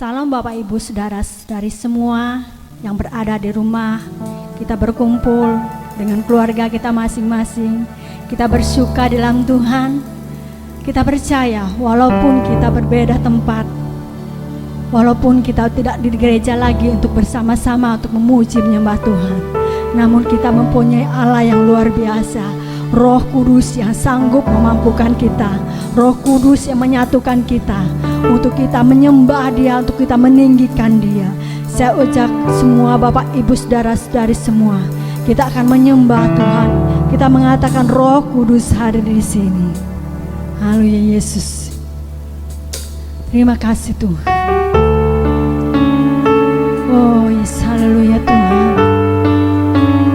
Salam Bapak Ibu Saudara-saudari semua yang berada di rumah. Kita berkumpul dengan keluarga kita masing-masing. Kita bersuka dalam Tuhan. Kita percaya walaupun kita berbeda tempat, walaupun kita tidak di gereja lagi untuk bersama-sama untuk memuji menyembah Tuhan, namun kita mempunyai Allah yang luar biasa, Roh Kudus yang sanggup memampukan kita, Roh Kudus yang menyatukan kita untuk kita menyembah Dia, untuk kita meninggikan Dia. Saya ucap semua Bapak Ibu Saudara-saudari semua, kita akan menyembah Tuhan. Kita mengatakan Roh Kudus hadir di sini. Haleluya Yesus. Terima kasih Tuhan. Oh yes, haleluya Tuhan.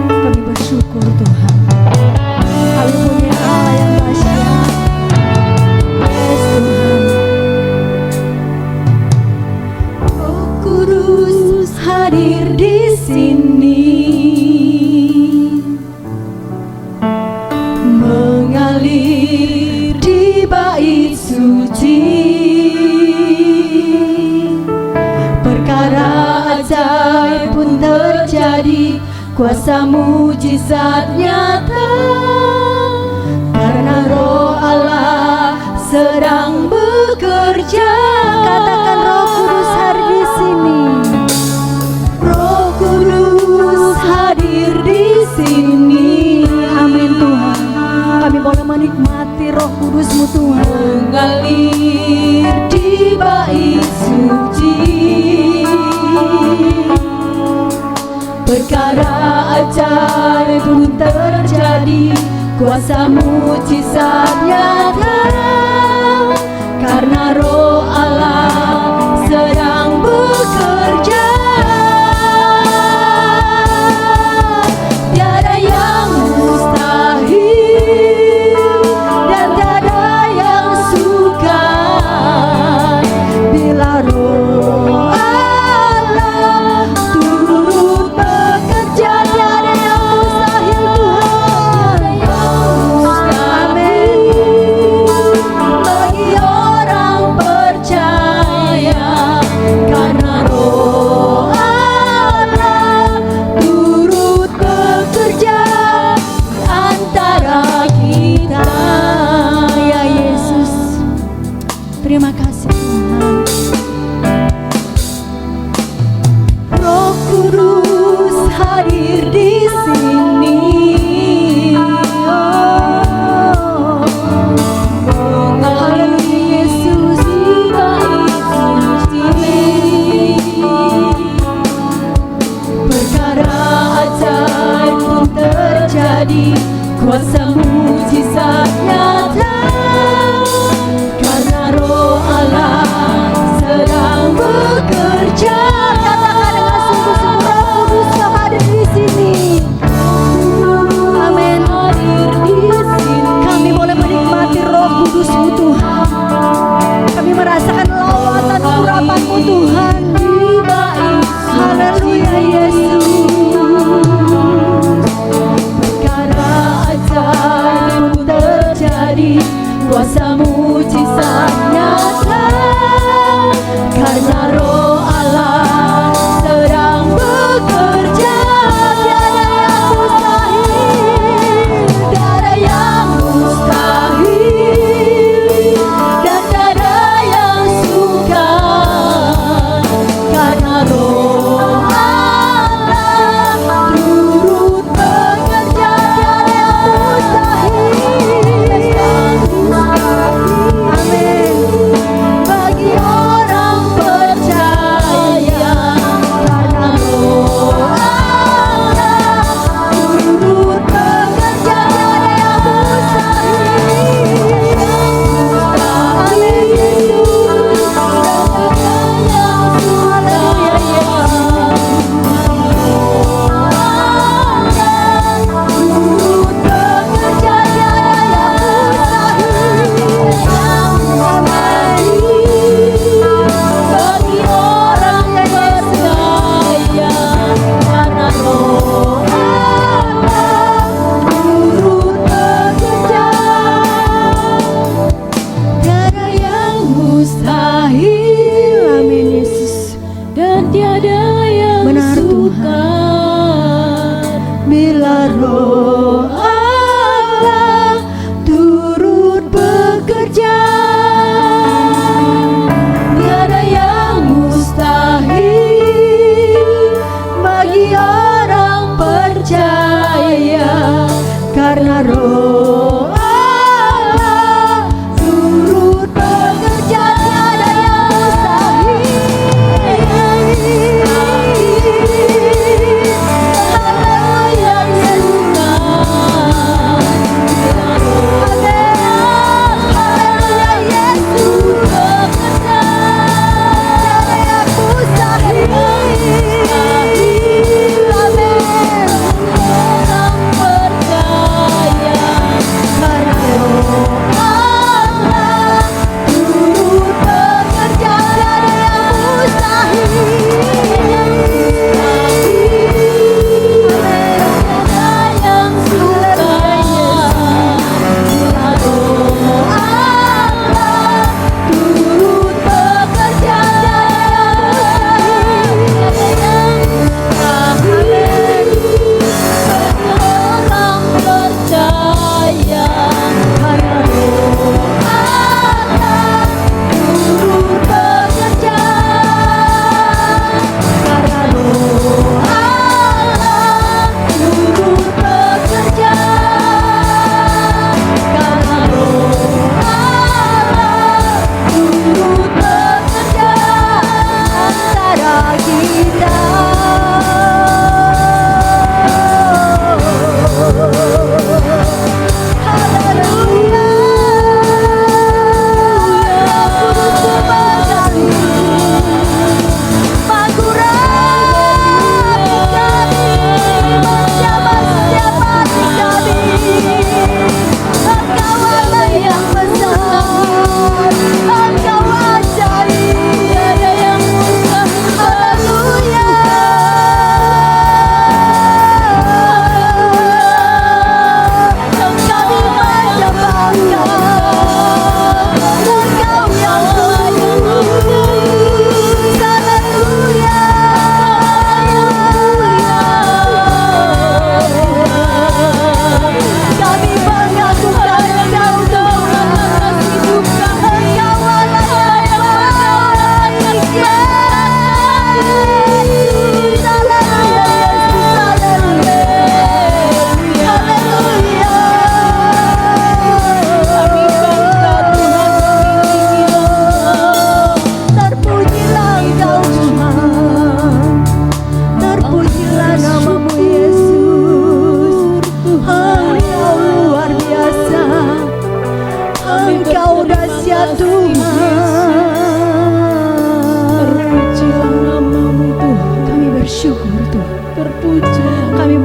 Kami bersyukur Tuhan. Kami punya Allah yang dahsyat. Yes Tuhan. Roh Kudus hadir di sini, mengalir di bait suci. Perkara ajaib pun terjadi, kuasa mujizat nyata, karena Roh Allah sedang bekerja. Katakan Roh Kudus hadir di sini. Roh Kudus hadir di sini. Amin Tuhan. Kami boleh menikmati Roh Kudus-Mu Tuhan. Mengalir di bait suci. Perkara ajaib pun terjadi, kuasa mujizat nyata, karena Roh Allah sedang bekerja. Tiada yang mustahil dan tiada yang sukar bila Roh Allah turut bekerja. Tiada yang mustahil Tuhan. Amin. Bagi orang percaya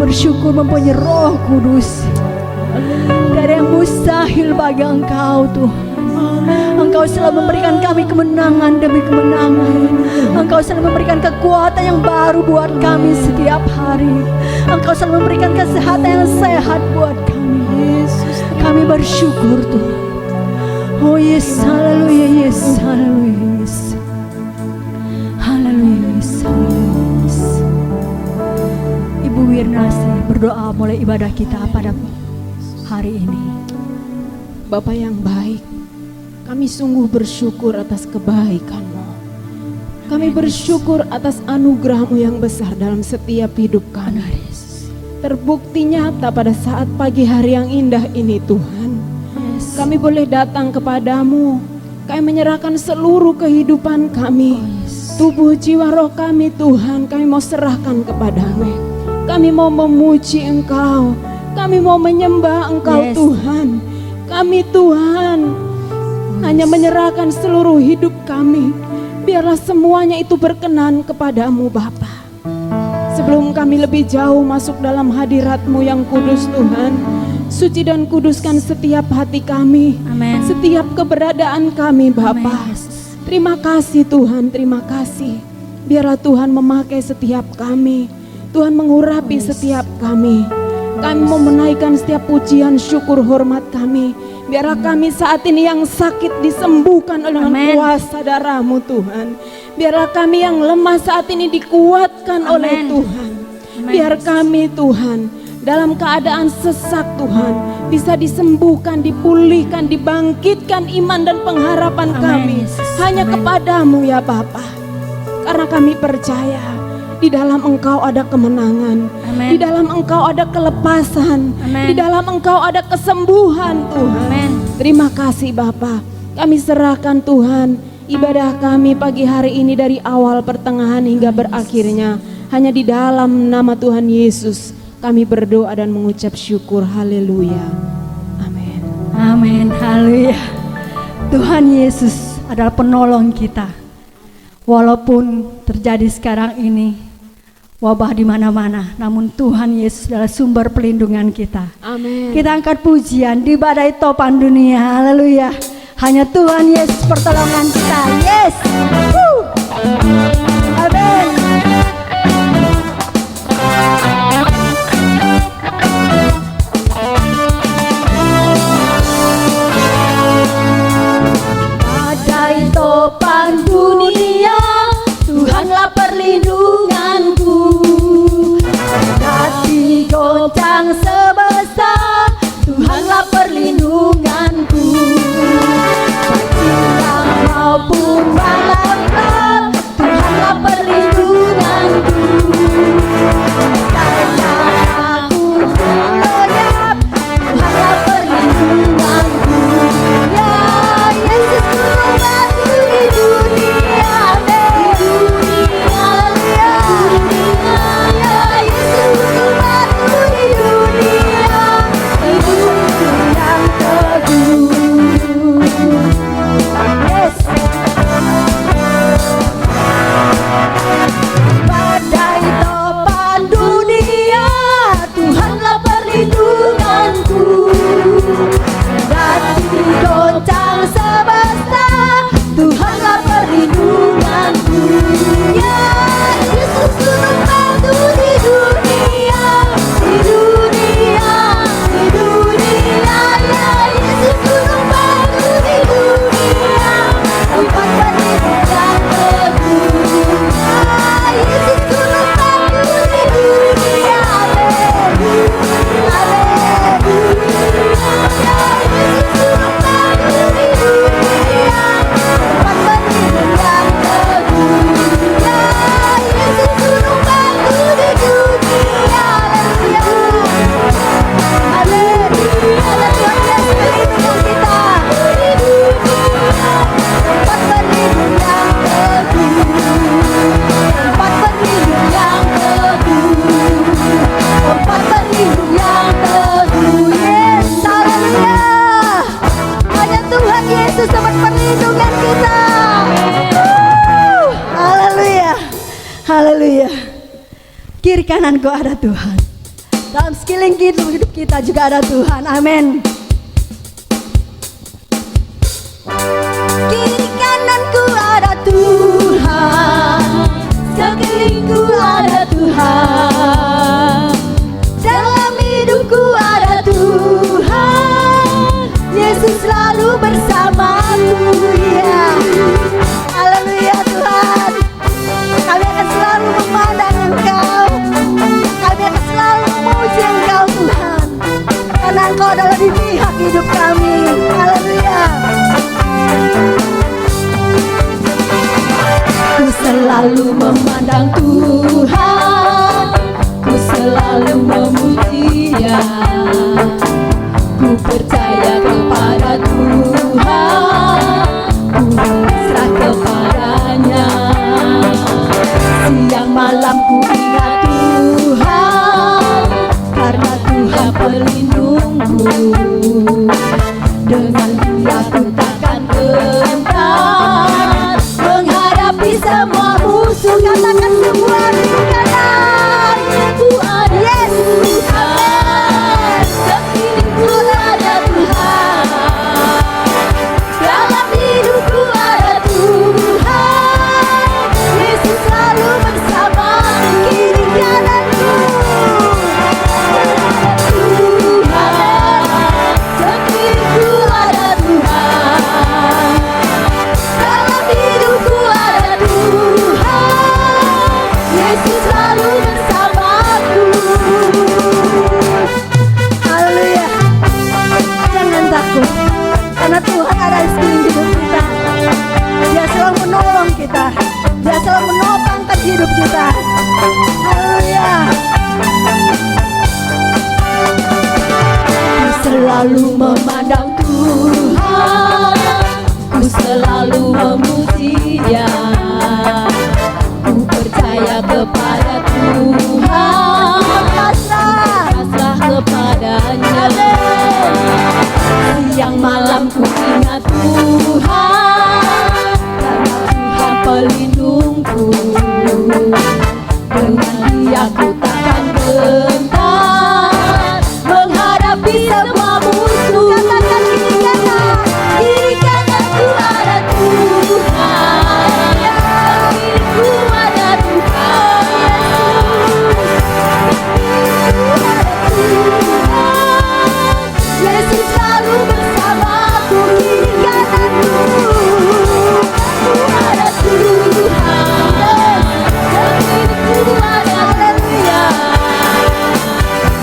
bersyukur mempunyai Roh Kudus. Tidak ada yang mustahil bagi Engkau Tuhan. Engkau selalu memberikan kami kemenangan demi kemenangan. Engkau selalu memberikan kekuatan yang baru buat kami setiap hari. Engkau selalu memberikan kesehatan yang sehat buat kami. Yesus, kami bersyukur Tuhan. Oh yes, haleluya, yes, haleluya, yes. Haleluya, yes, haleluya, yes. Ibu Wirnasi berdoa mulai ibadah kita pada hari ini. Bapa yang baik, kami sungguh bersyukur atas kebaikan-Mu. Kami bersyukur atas anugerah-Mu yang besar dalam setiap hidup kami. Terbukti nyata pada saat pagi hari yang indah ini Tuhan. Kami boleh datang kepadamu. Kami menyerahkan seluruh kehidupan kami. Tubuh, jiwa, roh kami Tuhan, kami mau serahkan kepadamu. Kami mau memuji Engkau. Kami mau menyembah Engkau Tuhan. Kami Tuhan hanya menyerahkan seluruh hidup kami. Biarlah semuanya itu berkenan kepadamu Bapa. Sebelum kami lebih jauh masuk dalam hadirat-Mu yang kudus Tuhan, suci dan kuduskan setiap hati kami. Amen. Setiap keberadaan kami Bapa. Terima kasih Tuhan, terima kasih. Biarlah Tuhan memakai setiap kami. Tuhan mengurapi setiap kami. Kami mau menaikkan setiap pujian, syukur, hormat kami. Biarlah kami saat ini yang sakit disembuhkan oleh kuasa darah-Mu Tuhan. Biarlah kami yang lemah saat ini dikuatkan oleh Tuhan. Biar kami Tuhan dalam keadaan sesak Tuhan bisa disembuhkan, dipulihkan, dibangkitkan iman dan pengharapan kami hanya kepadamu ya Bapa. Karena kami percaya di dalam Engkau ada kemenangan. Di dalam Engkau ada kelepasan. Di dalam Engkau ada kesembuhan Tuhan. Terima kasih Bapa. Kami serahkan Tuhan ibadah kami pagi hari ini dari awal, pertengahan hingga berakhirnya hanya di dalam nama Tuhan Yesus. Kami berdoa dan mengucap syukur. Haleluya. Amin. Amin. Haleluya. Tuhan Yesus adalah penolong kita. Walaupun terjadi sekarang ini wabah di mana-mana, namun Tuhan Yesus adalah sumber perlindungan kita. Amin. Kita angkat pujian di badai topan dunia. Haleluya. Hanya Tuhan Yesus pertolongan kita. Yes. Amin. Badai topan dunia, Tuhanlah perlindunganku. Hati goncang sebesar, Tuhanlah perlindunganku. Siang maupun malam, Tuhanlah perlindunganku. Karena aku berlenyap, Tuhanlah perlindunganku. Ya Yesus membantu di dunia, di dunia, ya Yesus membantu di dunia, hidupku yang teguh. Yes. Badai topan dunia, Tuhanlah perlindunganku. Hati goncang semesta, Tuhanlah perlindunganku. Ya Yesus membantu di dunia, di dunia, di dunia. Ya Yesus membantu di dunia, tempat perlindungan yang teguh. Ya Yesus membantu di dunia. Haleluya, haleluya. Ya Yesus membantu di dunia, tempat perlindungan yang teguh. Ya Yesus membantu di dunia. Haleluya, haleluya. Tuhan Yesus melindungi kita di dunia, tempat perlindungan yang teguh, tempat perlindungan yang teguh, tempat perlindungan yang teguh. Yes, haleluya. Hanya Tuhan Yesus tempat perlindungan kita. Haleluya, haleluya. Kiri kananku ada Tuhan. Dalam sekeliling hidup kita juga ada Tuhan. Amin. Kiri kananku ada Tuhan, sekelilingku ada Tuhan, dalam hidupku ada Tuhan, Yesus selalu bersamaku. Ya, haleluya Tuhan. Kami akan selalu memandang Engkau, kami akan selalu memuji Engkau Tuhan, karena Engkau adalah di pihak hidup kami. Haleluya. Ku selalu memandang Tuhan, ku selalu memuji Dia, ku percaya kepada Tuhan, ku pasrah kepadanya. Siang malam ku ingat Tuhan, karena Tuhan pelindungku. Dengan Dia ku takkan gentar menghadapi semua musuh. Katakan semua di kanan ku ada. Yes, Tuhan, sekelilingku ada Tuhan, dalam hidupku ada Tuhan, Yesus selalu bersama kiri kananku. Tuhan, sekelilingku ada Tuhan, dalam hidupku ada Tuhan, Yesus selalu bersamaku. Haleluya. Jangan takut, karena Tuhan ada di sekeliling hidup kita. Dia selalu menolong kita, Dia selalu menopangkan hidup kita. Haleluya. Ku selalu memandang Tuhan, ku selalu memuji Dia, ku percaya kepada Tuhan, pasrah kepadanya. Siang malam ku ingat Tuhan, karena Tuhan pelindungku. Dengan Dia ku takkan gentar menghadapi semua musuh. Katakan kiri kananku ada Tuhan, kiriku ada Tuhan, Yesus selalu bersamaku. Kiri kananku ada Tuhan, kiriku ada. Haleluya.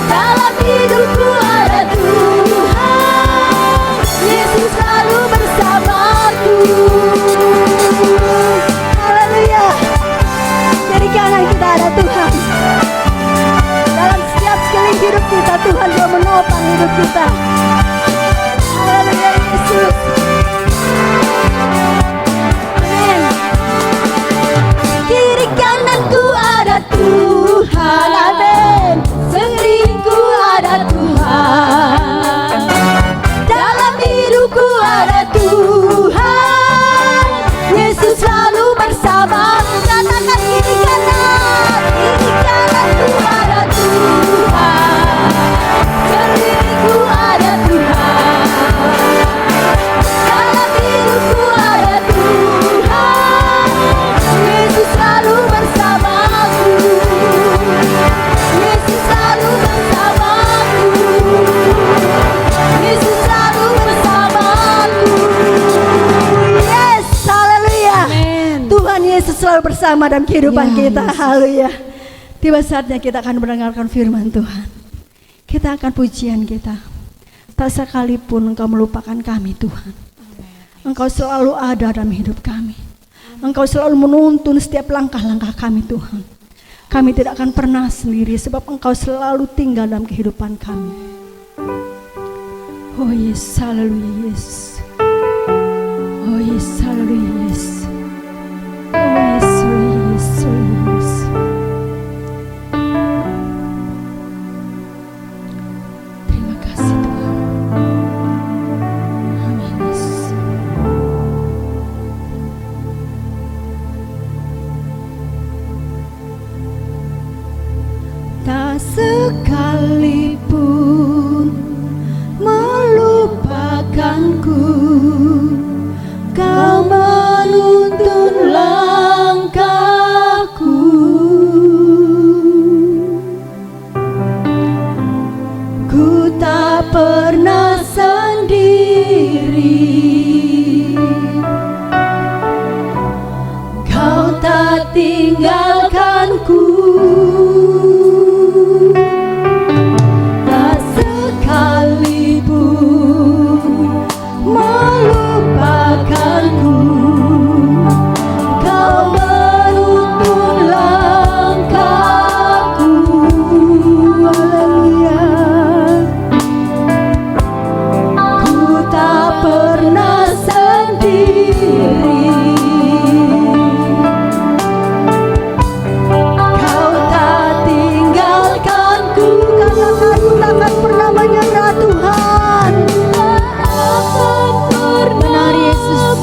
Dalam hidupku ada Tuhan, Yesus selalu bersamaku. Haleluya. Dari kanan kita ada Tuhan, dalam setiap sekeliling hidup kita Tuhan juga menopang hidup kita. Haleluya Yesus. Amin. Kiri kananku ada Tuhan, amin. Sekelilingku ada Tuhan, dalam hidupku ada Tuhan, Yesus selalu bersama. Katakan kiri kananku ada Tuhan, sekelilingku ada Tuhan, dalam hidupku ada Tuhan, Yesus selalu bersamaku. Yesus selalu bersamaku. Yesus selalu bersamaku. Yes, haleluya. Tuhan Yesus selalu bersama dalam kehidupan kita. Haleluya. Tiba saatnya kita akan mendengarkan firman Tuhan. Kita akan pujian kita. Tak sekalipun Engkau melupakan kami Tuhan. Engkau selalu ada dalam hidup kami. Engkau selalu menuntun setiap langkah-langkah kami Tuhan. Kami tidak akan pernah sendiri sebab Engkau selalu tinggal dalam kehidupan kami. Oh yes, haleluya Yesus. Oh yes, haleluya Yesus. Oh yes, haleluya Yesus, haleluya Yesus. Terima kasih Tuhan. Amin Yesus. Tak sekali tak tinggalkanku, tak sekalipun melupakanku. Kau menuntun langkahku. Haleluya. Ku tak pernah sendiri. Kau tak tinggalkanku. Katakan ku takkan pernah menyerah Tuhan. Benar Yesus.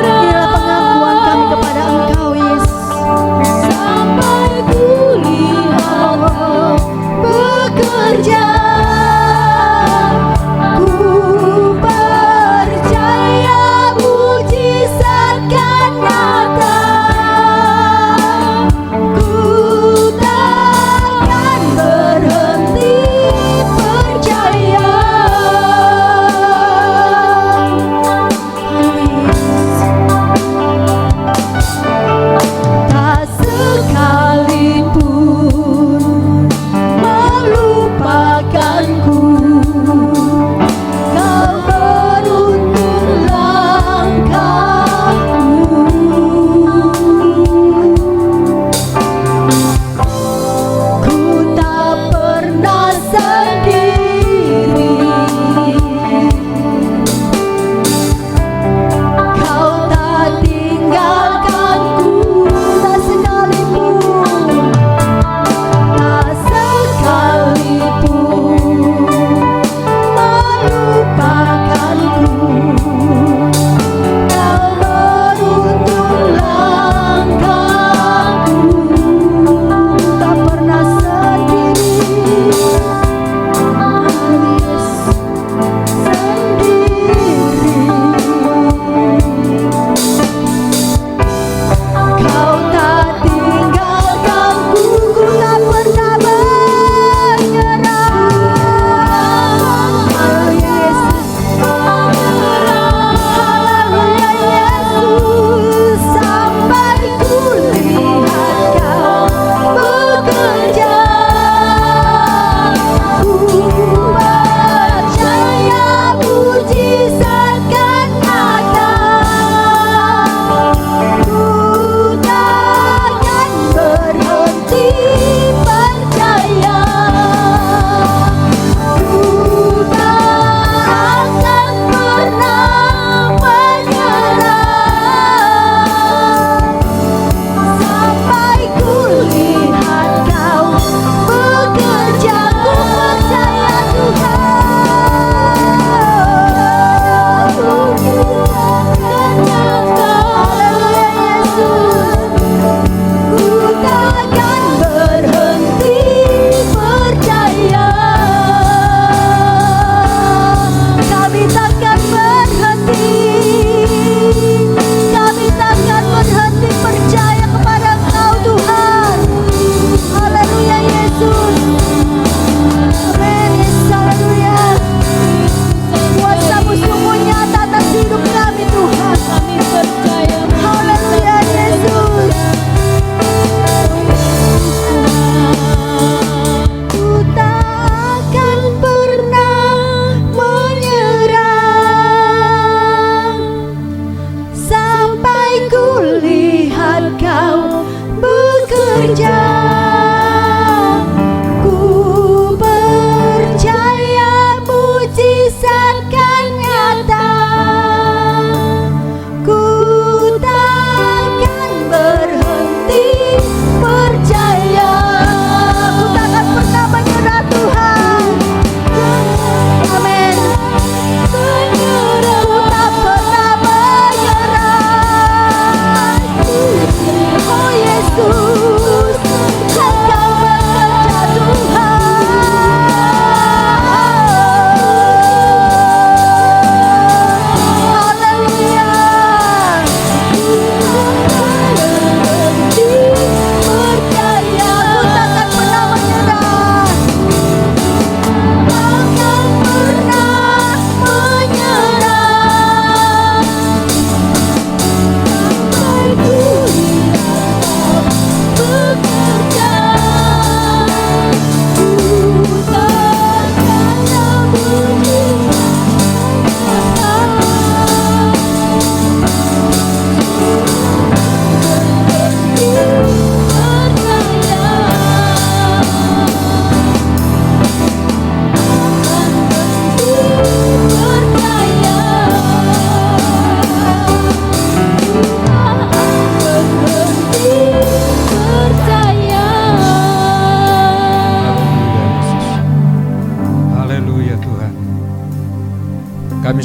Inilah pengakuan kami kepada Engkau Yesus. Sampai ku lihat Kau bekerja, ku percaya mujizat kan nyata. Ku takkan berhenti percaya. Tak sekalipun melupakanku. Kau menuntun langkahku. Ku tak pernah sendiri. Kau tak tinggalkanku, tak sekalipun, tak sekalipun melupakanku. Kau menuntun langkahku, tak pernah sendiri. Kau tak tinggalkanku, ku tak pernah menyerah. Haleluya Yesus. Haleluya Yesus. Sampai ku lihat Kau bekerja, ku percaya mujizat kan nyata. Ku takkan berhenti percaya. Ku tak akan pernah menyerah. Sampai ku lihat Kau bekerja, ku percaya Tuhan. Mujizat nyata. Haleluya Yesus. Ku takkan berhenti percaya. Kami takkan berhenti. Kami takkan berhenti percaya kepada Engkau Tuhan. Haleluya Yesus. Amin Yesus. Haleluya. Kuasa-Mu sungguh nyata atas hidup kami Tuhan. Kami percaya. Haleluya Yesus. Ku takkan pernah menyerah. Sampai ku lihat Kau bekerja. Ku percaya mujizat kan nyata. Ku takkan berhenti percaya. Ku takkan pernah menyerah Tuhan. Amin. Ku tak pernah menyerah. Oh Yesus.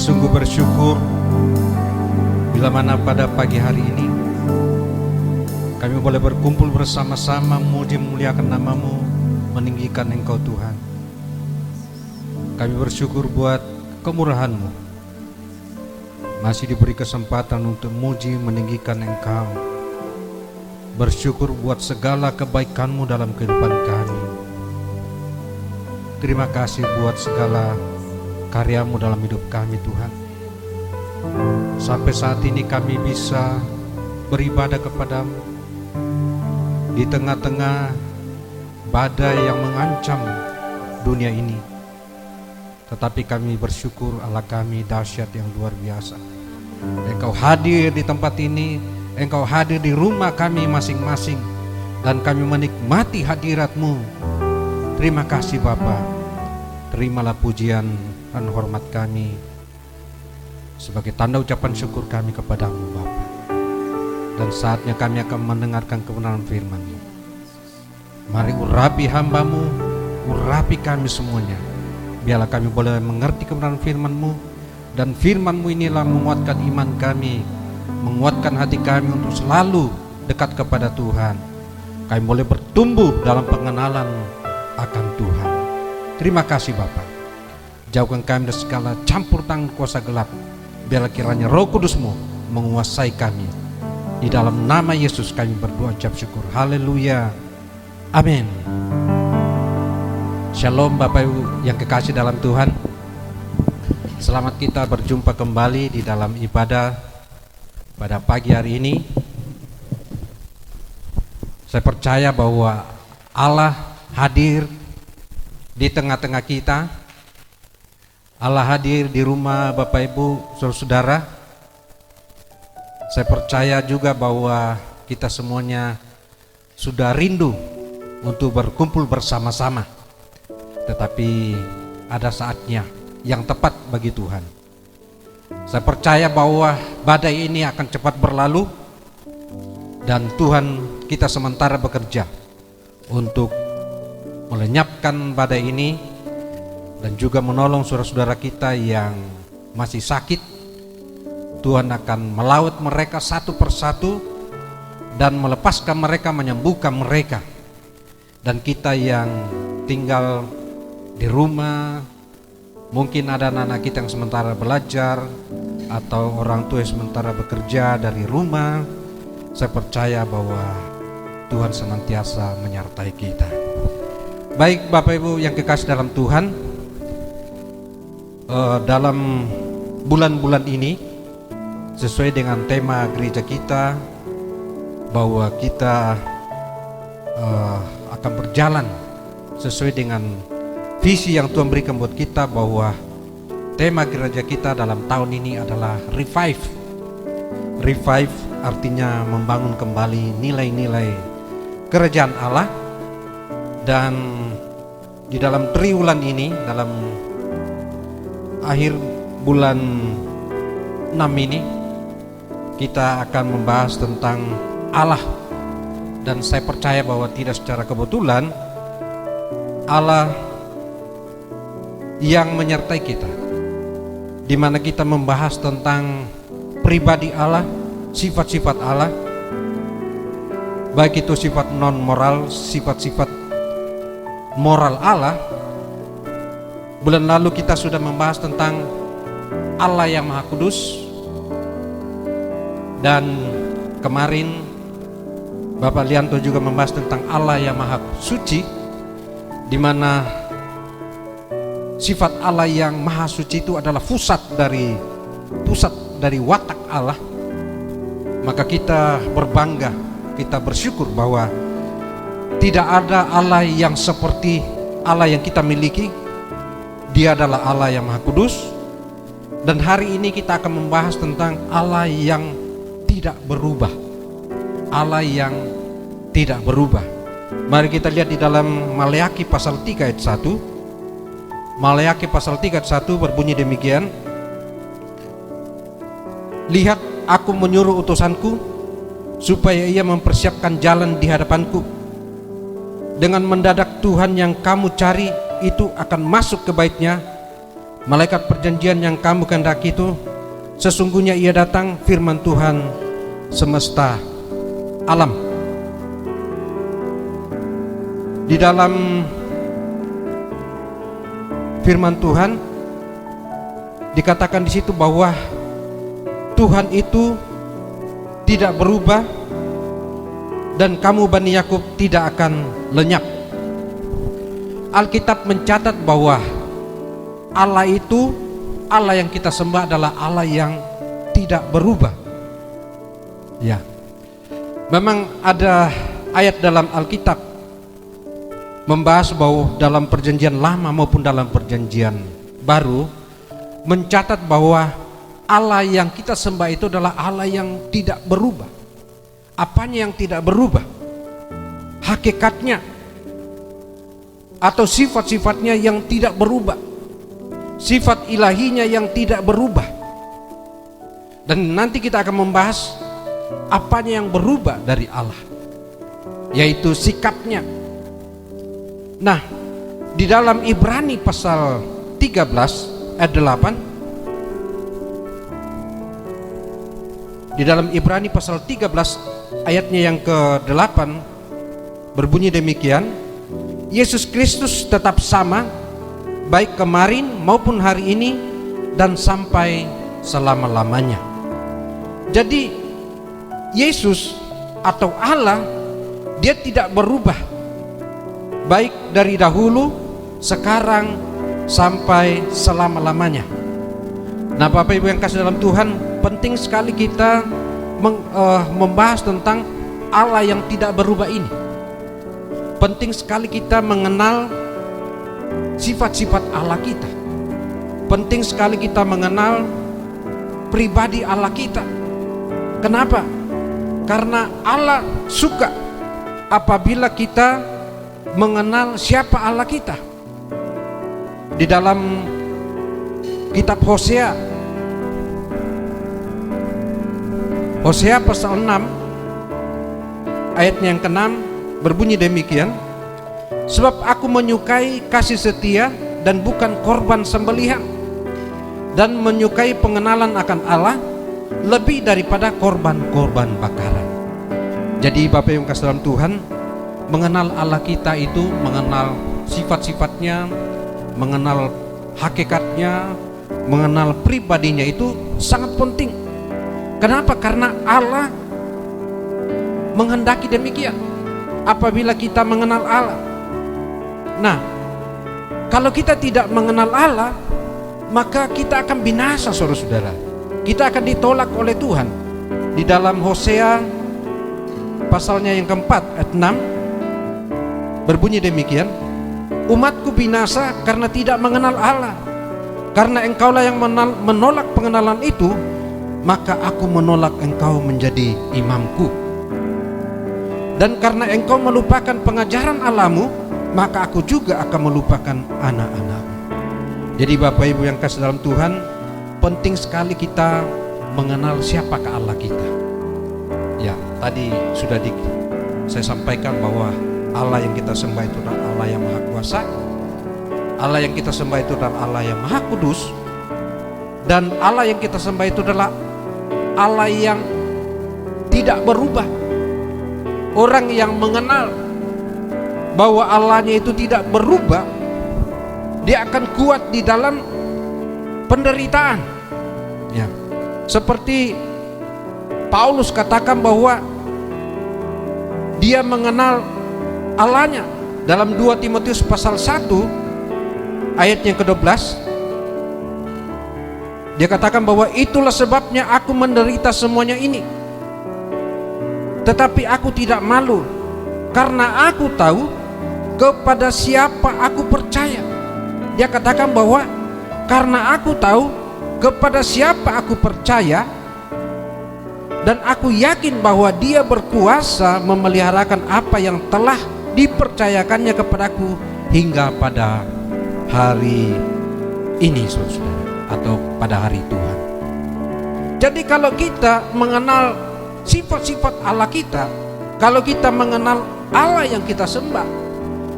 sungguh bersyukur bila mana pada pagi hari ini kami boleh berkumpul bersama-sama memuji memuliakan nama-Mu, meninggikan Engkau Tuhan. Kami bersyukur buat kemurahan-Mu, masih diberi kesempatan untuk memuji meninggikan Engkau. Bersyukur buat segala kebaikan-Mu dalam kehidupan kami. Terima kasih buat segala karya-Mu dalam hidup kami Tuhan. Sampai saat ini kami bisa beribadah kepada-Mu di tengah-tengah badai yang mengancam dunia ini. Tetapi kami bersyukur Allah kami dahsyat yang luar biasa. Engkau hadir di tempat ini, Engkau hadir di rumah kami masing-masing, dan kami menikmati hadirat-Mu. Terima kasih Bapa. Terimalah pujian dan hormat kami sebagai tanda ucapan syukur kami kepadamu Bapa. Dan saatnya kami akan mendengarkan kebenaran firman-Mu. Mari urapi hamba-Mu, urapi kami semuanya. Biarlah kami boleh mengerti kebenaran firman-Mu, dan firman-Mu inilah menguatkan iman kami, menguatkan hati kami untuk selalu dekat kepada Tuhan. Kami boleh bertumbuh dalam pengenalan akan Tuhan. Terima kasih Bapa. Jauhkan kami dari segala campur tangan kuasa gelap. Biarlah kiranya Roh Kudus-Mu menguasai kami. Di dalam nama Yesus kami berdoa ucap syukur. Haleluya. Amin. Shalom Bapak Ibu yang kekasih dalam Tuhan. Selamat kita berjumpa kembali di dalam ibadah pada pagi hari ini. Saya percaya bahwa Allah hadir di tengah-tengah kita. Allah hadir di rumah Bapak Ibu saudara-saudara. Saya percaya juga bahwa kita semuanya sudah rindu untuk berkumpul bersama-sama. Tetapi ada saatnya yang tepat bagi Tuhan. Saya percaya bahwa badai ini akan cepat berlalu, dan Tuhan kita sementara bekerja untuk melenyapkan badai ini dan juga menolong saudara-saudara kita yang masih sakit. Tuhan akan melaut mereka satu persatu dan melepaskan mereka, menyembuhkan mereka. Dan kita yang tinggal di rumah, mungkin ada anak-anak kita yang sementara belajar, atau orang tua yang sementara bekerja dari rumah, saya percaya bahwa Tuhan senantiasa menyertai kita. Baik Bapak Ibu yang kekasih dalam Tuhan, dalam bulan-bulan ini sesuai dengan tema gereja kita, bahwa kita akan berjalan sesuai dengan visi yang Tuhan berikan buat kita, bahwa tema gereja kita dalam tahun ini adalah revive. Revive artinya membangun kembali nilai-nilai kerajaan Allah. Dan di dalam triwulan ini, dalam akhir bulan 6 ini, kita akan membahas tentang Allah. Dan saya percaya bahwa tidak secara kebetulan Allah yang menyertai kita, di mana kita membahas tentang pribadi Allah, sifat-sifat Allah, baik itu sifat non moral, sifat-sifat moral Allah. Bulan lalu kita sudah membahas tentang Allah yang Maha Kudus. Dan kemarin Bapak Lianto juga membahas tentang Allah yang Maha Suci, di mana sifat Allah yang Maha Suci itu adalah pusat dari watak Allah. Maka kita berbangga, kita bersyukur bahwa tidak ada Allah yang seperti Allah yang kita miliki. Dia adalah Allah yang Maha Kudus. Dan hari ini kita akan membahas tentang Allah yang tidak berubah. Allah yang tidak berubah. Mari kita lihat di dalam Maleakhi pasal 3 ayat 1. Maleakhi pasal 3 ayat 1 berbunyi demikian. Lihat, aku menyuruh utusanku supaya ia mempersiapkan jalan di hadapanku. Dengan mendadak Tuhan yang kamu cari itu akan masuk ke baitnya, malaikat perjanjian yang kamu kehendaki itu, sesungguhnya ia datang, firman Tuhan semesta alam. Di dalam firman Tuhan dikatakan di situ bahwa Tuhan itu tidak berubah dan kamu Bani Yakub tidak akan lenyap. Alkitab mencatat bahwa Allah itu, Allah yang kita sembah adalah Allah yang tidak berubah. Ya, memang ada ayat dalam Alkitab membahas bahwa dalam perjanjian lama maupun dalam perjanjian baru mencatat bahwa Allah yang kita sembah itu adalah Allah yang tidak berubah. Apanya yang tidak berubah? Hakikatnya atau sifat-sifatnya yang tidak berubah, sifat ilahinya yang tidak berubah. Dan nanti kita akan membahas apanya yang berubah dari Allah, yaitu sikapnya. Nah, di dalam Ibrani pasal 13 ayat 8, di dalam Ibrani pasal 13 ayatnya yang ke-8 berbunyi demikian, Yesus Kristus tetap sama baik kemarin maupun hari ini dan sampai selama-lamanya. Jadi Yesus atau Allah, dia tidak berubah baik dari dahulu, sekarang sampai selama-lamanya. Nah, Bapak Ibu yang kasih dalam Tuhan, penting sekali kita membahas tentang Allah yang tidak berubah ini. Penting sekali kita mengenal sifat-sifat Allah kita. Penting sekali kita mengenal pribadi Allah kita. Kenapa? Karena Allah suka apabila kita mengenal siapa Allah kita. Di dalam kitab Hosea pasal 6 ayatnya yang ke-6 berbunyi demikian, sebab aku menyukai kasih setia dan bukan korban sembelihan, dan menyukai pengenalan akan Allah lebih daripada korban-korban bakaran. Jadi Bapak yang kasih dalam Tuhan, mengenal Allah kita itu mengenal sifat-sifatnya, mengenal hakikatnya, mengenal pribadinya itu sangat penting. Kenapa? Karena Allah menghendaki demikian. Apabila kita mengenal Allah, nah, kalau kita tidak mengenal Allah, maka kita akan binasa, saudara-saudara. Kita akan ditolak oleh Tuhan. Di dalam Hosea pasalnya yang keempat ayat 6 berbunyi demikian, umatku binasa karena tidak mengenal Allah. Karena engkaulah yang menolak pengenalan itu, maka aku menolak engkau menjadi imamku. Dan karena engkau melupakan pengajaran Allahmu, maka aku juga akan melupakan anak-anakmu. Jadi Bapak Ibu yang kasih dalam Tuhan, penting sekali kita mengenal siapakah Allah kita. Ya, tadi sudah saya sampaikan bahwa Allah yang kita sembah itu adalah Allah yang Maha Kuasa. Allah yang kita sembah itu adalah Allah yang Maha Kudus. Dan Allah yang kita sembah itu adalah Allah yang tidak berubah. Orang yang mengenal bahwa Allahnya itu tidak berubah, dia akan kuat di dalam penderitaan. Ya, seperti Paulus katakan bahwa dia mengenal Allahnya dalam 2 Timotius pasal 1 ayat yang ke-12. Dia katakan bahwa itulah sebabnya aku menderita semuanya ini, tetapi aku tidak malu, karena aku tahu kepada siapa aku percaya. Dia katakan bahwa karena aku tahu kepada siapa aku percaya, dan aku yakin bahwa dia berkuasa memeliharakan apa yang telah dipercayakannya kepadaku hingga pada hari ini, saudara, atau pada hari Tuhan. Jadi kalau kita mengenal sifat-sifat Allah kita, kalau kita mengenal Allah yang kita sembah,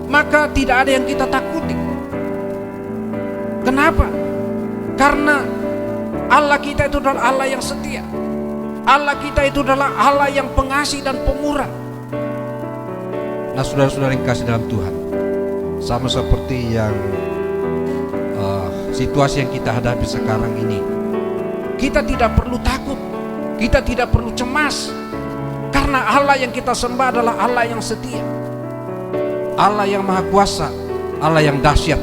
maka tidak ada yang kita takuti. Kenapa? Karena Allah kita itu adalah Allah yang setia. Allah kita itu adalah Allah yang pengasih dan pemurah. Nah, saudara-saudara yang kasih dalam Tuhan, sama seperti yang situasi yang kita hadapi sekarang ini, kita tidak perlu takut, kita tidak perlu cemas, karena Allah yang kita sembah adalah Allah yang setia, Allah yang maha kuasa, Allah yang dahsyat.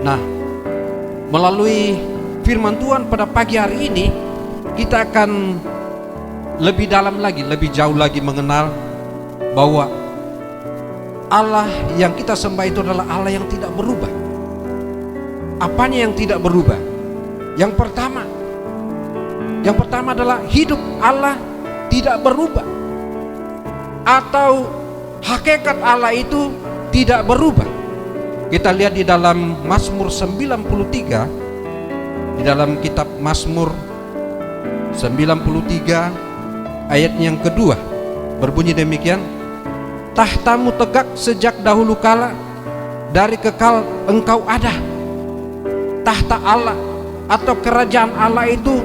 Nah, melalui firman Tuhan pada pagi hari ini, kita akan lebih dalam lagi, lebih jauh lagi mengenal bahwa Allah yang kita sembah itu adalah Allah yang tidak berubah. Apanya yang tidak berubah? Yang pertama adalah hidup Allah tidak berubah, atau hakikat Allah itu tidak berubah. Kita lihat di dalam Mazmur 93, di dalam kitab Mazmur 93 ayat yang kedua, berbunyi demikian: tahtamu tegak sejak dahulu kala, dari kekal engkau ada. Tahta Allah atau kerajaan Allah itu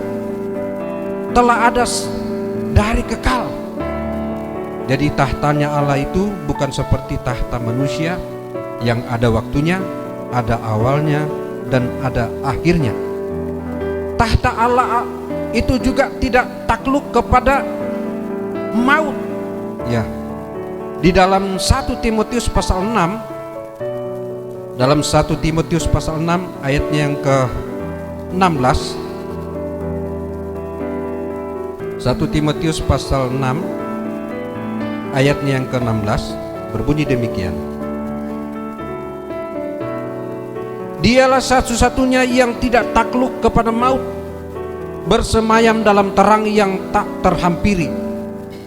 telah ada dari kekal. Jadi tahtanya Allah itu bukan seperti tahta manusia yang ada waktunya, ada awalnya, dan ada akhirnya. Tahta Allah itu juga tidak takluk kepada maut. Ya. Di dalam 1 Timotius pasal 6, dalam 1 Timotius pasal 6 ayatnya yang ke-16, 1 Timotius pasal 6 ayatnya yang ke-16 berbunyi demikian: Dialah satu-satunya yang tidak takluk kepada maut, bersemayam dalam terang yang tak terhampiri.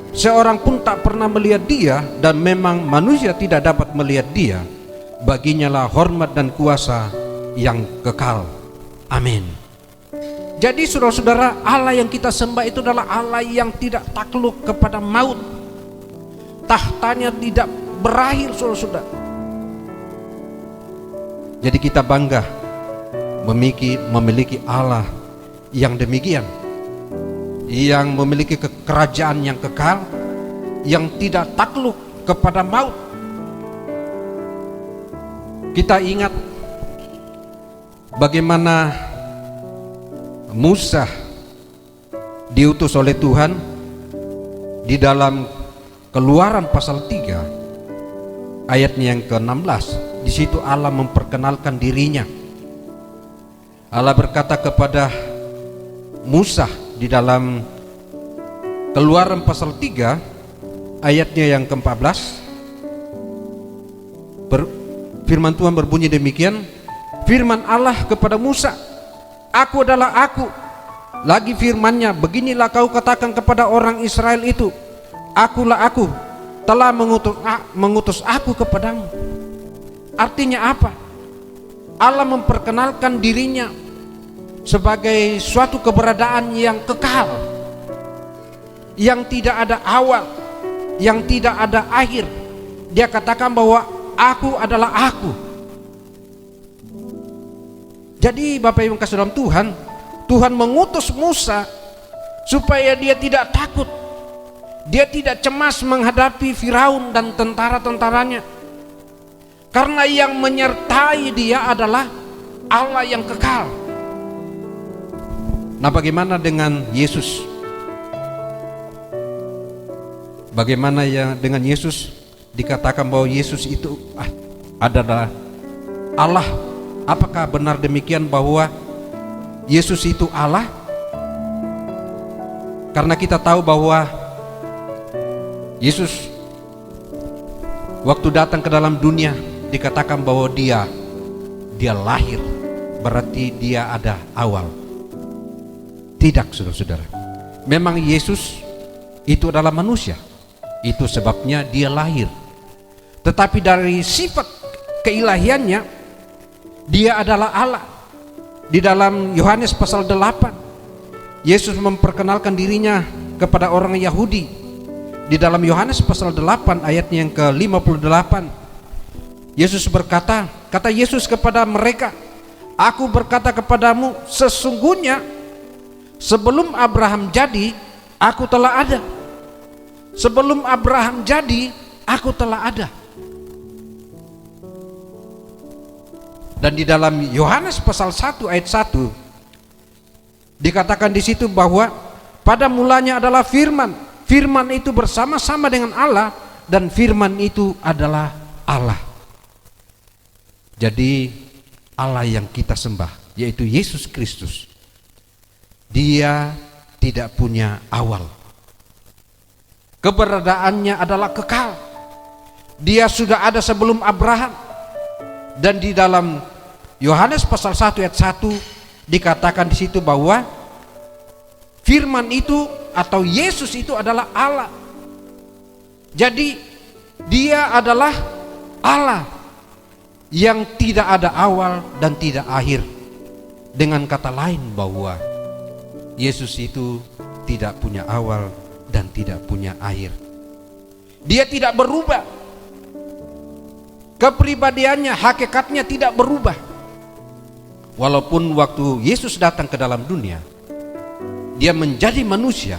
Seorang pun tak pernah melihat dia, dan memang manusia tidak dapat melihat dia. Baginya lah hormat dan kuasa yang kekal. Amin. Jadi saudara-saudara, Allah yang kita sembah itu adalah Allah yang tidak takluk kepada maut. Tahtanya tidak berakhir, saudara-saudara. Jadi kita bangga memiliki Allah yang demikian, yang memiliki kerajaan yang kekal, yang tidak takluk kepada maut. Kita ingat bagaimana Musa diutus oleh Tuhan di dalam Keluaran pasal 3 ayatnya yang ke-16. Di situ Allah memperkenalkan dirinya. Allah berkata kepada Musa di dalam Keluaran pasal 3 ayatnya yang ke-14, firman Tuhan berbunyi demikian: firman Allah kepada Musa, Aku adalah Aku. Lagi firman-Nya, beginilah kau katakan kepada orang Israel itu, Akulah Aku, telah mengutus Aku kepadamu. Artinya apa? Allah memperkenalkan dirinya sebagai suatu keberadaan yang kekal, yang tidak ada awal, yang tidak ada akhir. Dia katakan bahwa Aku adalah Aku. Jadi Bapak Ibu kasih dalam Tuhan, Tuhan mengutus Musa supaya dia tidak takut, dia tidak cemas menghadapi Firaun dan tentara-tentaranya, karena yang menyertai dia adalah Allah yang kekal. Nah, bagaimana dengan Yesus? Bagaimana ya dengan Yesus? Dikatakan bahwa Yesus itu adalah Allah. Apakah benar demikian bahwa Yesus itu Allah? Karena kita tahu bahwa Yesus waktu datang ke dalam dunia dikatakan bahwa dia lahir, berarti dia ada awal. Tidak, saudara-saudara. Memang Yesus itu adalah manusia. Itu sebabnya dia lahir. Tetapi dari sifat keilahiannya, dia adalah Allah. Di dalam Yohanes pasal 8, Yesus memperkenalkan dirinya kepada orang Yahudi. Di dalam Yohanes pasal 8 ayatnya yang ke-58, Yesus berkata, kata Yesus kepada mereka, Aku berkata kepadamu, sesungguhnya sebelum Abraham jadi, aku telah ada. Sebelum Abraham jadi, aku telah ada. Dan di dalam Yohanes pasal 1 ayat 1 dikatakan di situ bahwa pada mulanya adalah firman. Firman itu bersama-sama dengan Allah, dan firman itu adalah Allah. Jadi Allah yang kita sembah, yaitu Yesus Kristus, Dia tidak punya awal. Keberadaannya adalah kekal. Dia sudah ada sebelum Abraham. Dan di dalam Yohanes pasal 1 ayat 1 dikatakan di situ bahwa firman itu atau Yesus itu adalah Allah. Jadi Dia adalah Allah yang tidak ada awal dan tidak akhir. Dengan kata lain bahwa Yesus itu tidak punya awal dan tidak punya akhir. Dia tidak berubah. Kepribadiannya, hakikatnya tidak berubah. Walaupun waktu Yesus datang ke dalam dunia, Dia menjadi manusia.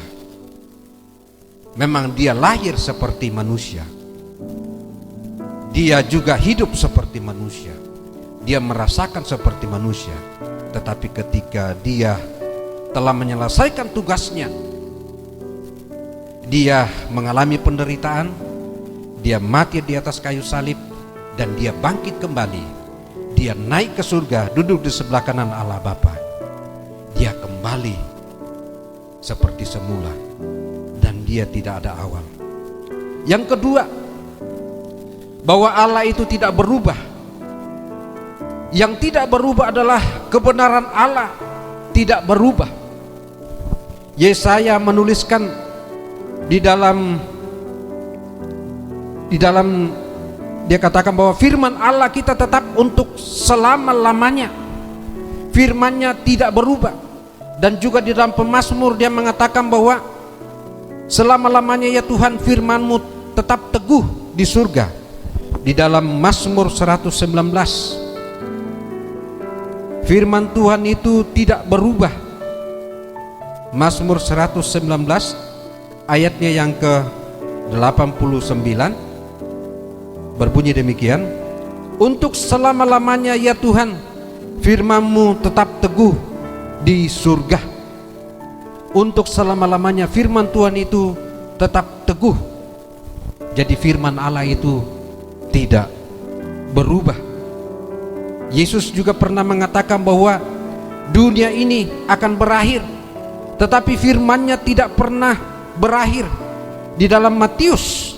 Memang Dia lahir seperti manusia. Dia juga hidup seperti manusia. Dia merasakan seperti manusia. Tetapi ketika Dia telah menyelesaikan tugasnya, Dia mengalami penderitaan, Dia mati di atas kayu salib, dan Dia bangkit kembali. Dia naik ke surga, duduk di sebelah kanan Allah Bapa. Dia kembali seperti semula, dan Dia tidak ada awal. Yang kedua, bahwa Allah itu tidak berubah. Yang tidak berubah adalah kebenaran Allah tidak berubah. Yesaya menuliskan di dalam dia katakan bahwa firman Allah kita tetap untuk selama-lamanya. Firman-Nya tidak berubah. Dan juga di dalam pemazmur dia mengatakan bahwa selama-lamanya ya Tuhan, firman-Mu tetap teguh di surga. Di dalam Mazmur 119, firman Tuhan itu tidak berubah. Mazmur 119 ayatnya yang ke-89 berbunyi demikian, untuk selama-lamanya ya Tuhan, firman-Mu tetap teguh di surga. Untuk selama-lamanya firman Tuhan itu tetap teguh. Jadi firman Allah itu tidak berubah. Yesus juga pernah mengatakan bahwa dunia ini akan berakhir, tetapi firman-Nya tidak pernah berakhir. Di dalam Matius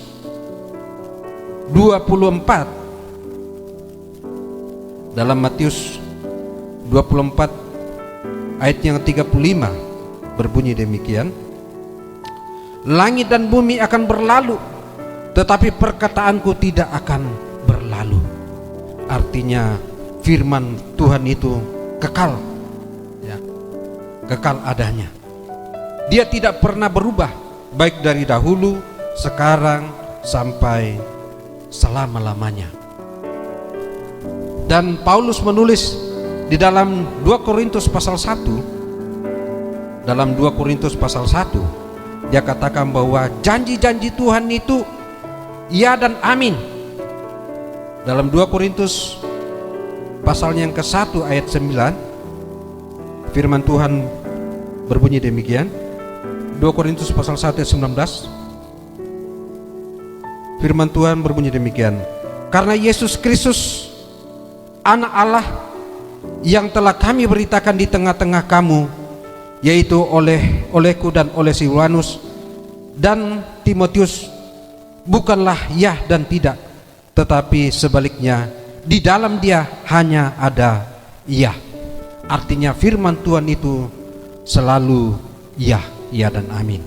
24, dalam Matius 24 ayat yang 35 berbunyi demikian, langit dan bumi akan berlalu, tetapi perkataanku tidak akan berlalu. Artinya firman Tuhan itu kekal, ya, kekal adanya. Dia tidak pernah berubah, baik dari dahulu, sekarang, sampai selama-lamanya. Dan Paulus menulis di dalam 2 Korintus pasal 1, dalam 2 Korintus pasal 1 dia katakan bahwa janji-janji Tuhan itu ya dan amin. Dalam 2 Korintus pasal yang ke-1 ayat 9 firman Tuhan berbunyi demikian. 2 Korintus pasal 1 ayat 19, firman Tuhan berbunyi demikian, karena Yesus Kristus anak Allah yang telah kami beritakan di tengah-tengah kamu, yaitu olehku dan oleh Silwanus dan Timotius, bukanlah ya dan tidak, tetapi sebaliknya di dalam Dia hanya ada ya. Artinya firman Tuhan itu selalu ya dan amin.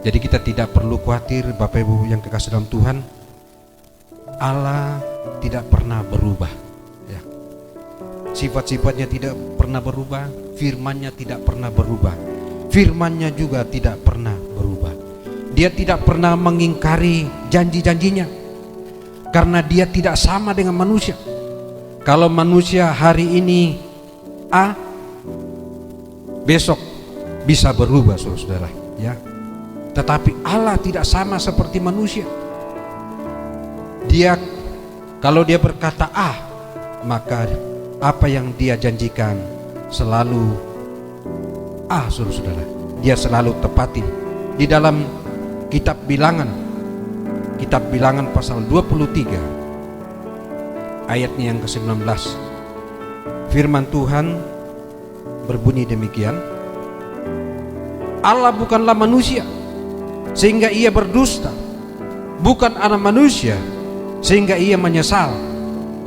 Jadi kita tidak perlu khawatir, Bapak Ibu yang kekasih dalam Tuhan. Allah tidak pernah berubah, ya. Sifat-sifatnya tidak pernah berubah, firman-Nya tidak pernah berubah, firman-Nya juga tidak pernah berubah. Dia tidak pernah mengingkari janji-janjinya, karena Dia tidak sama dengan manusia. Kalau manusia hari ini A, besok bisa berubah, saudara-saudara, ya. Tetapi Allah tidak sama seperti manusia. Dia, kalau dia berkata A, maka apa yang dia janjikan selalu A, saudara-saudara. Dia selalu tepati. Di dalam kitab Bilangan pasal 23 ayatnya yang ke-19, firman Tuhan berbunyi demikian, Allah bukanlah manusia sehingga ia berdusta, bukan anak manusia sehingga ia menyesal.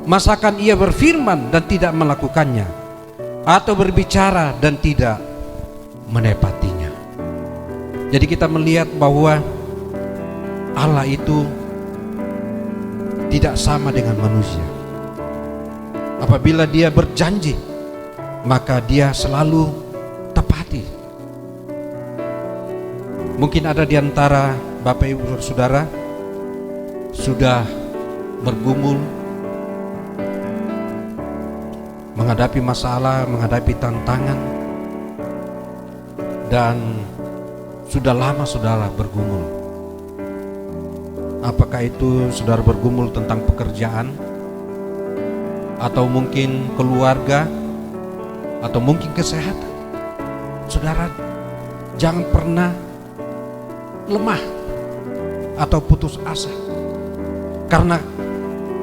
Masakan ia berfirman dan tidak melakukannya, atau berbicara dan tidak menepatinya. Jadi kita melihat bahwa Allah itu tidak sama dengan manusia. Apabila dia berjanji, maka dia selalu tepati. Mungkin ada di antara Bapak Ibu Saudara sudah bergumul, menghadapi masalah, menghadapi tantangan, dan sudah lama saudara bergumul. Apakah itu saudara bergumul tentang pekerjaan, atau mungkin keluarga, atau mungkin kesehatan? Saudara, jangan pernah lemah atau putus asa, karena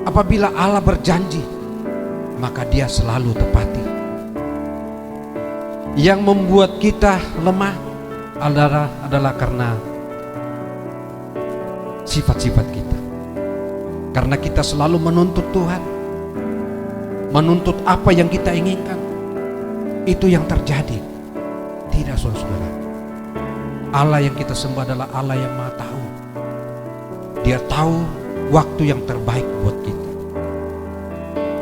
apabila Allah berjanji, maka dia selalu tepati. Yang membuat kita lemah adalah karena sifat-sifat kita. Karena kita selalu menuntut Tuhan, menuntut apa yang kita inginkan, itu yang terjadi. Tidak, saudara-saudara. Allah yang kita sembah adalah Allah yang Maha Tahu. Dia tahu waktu yang terbaik buat kita.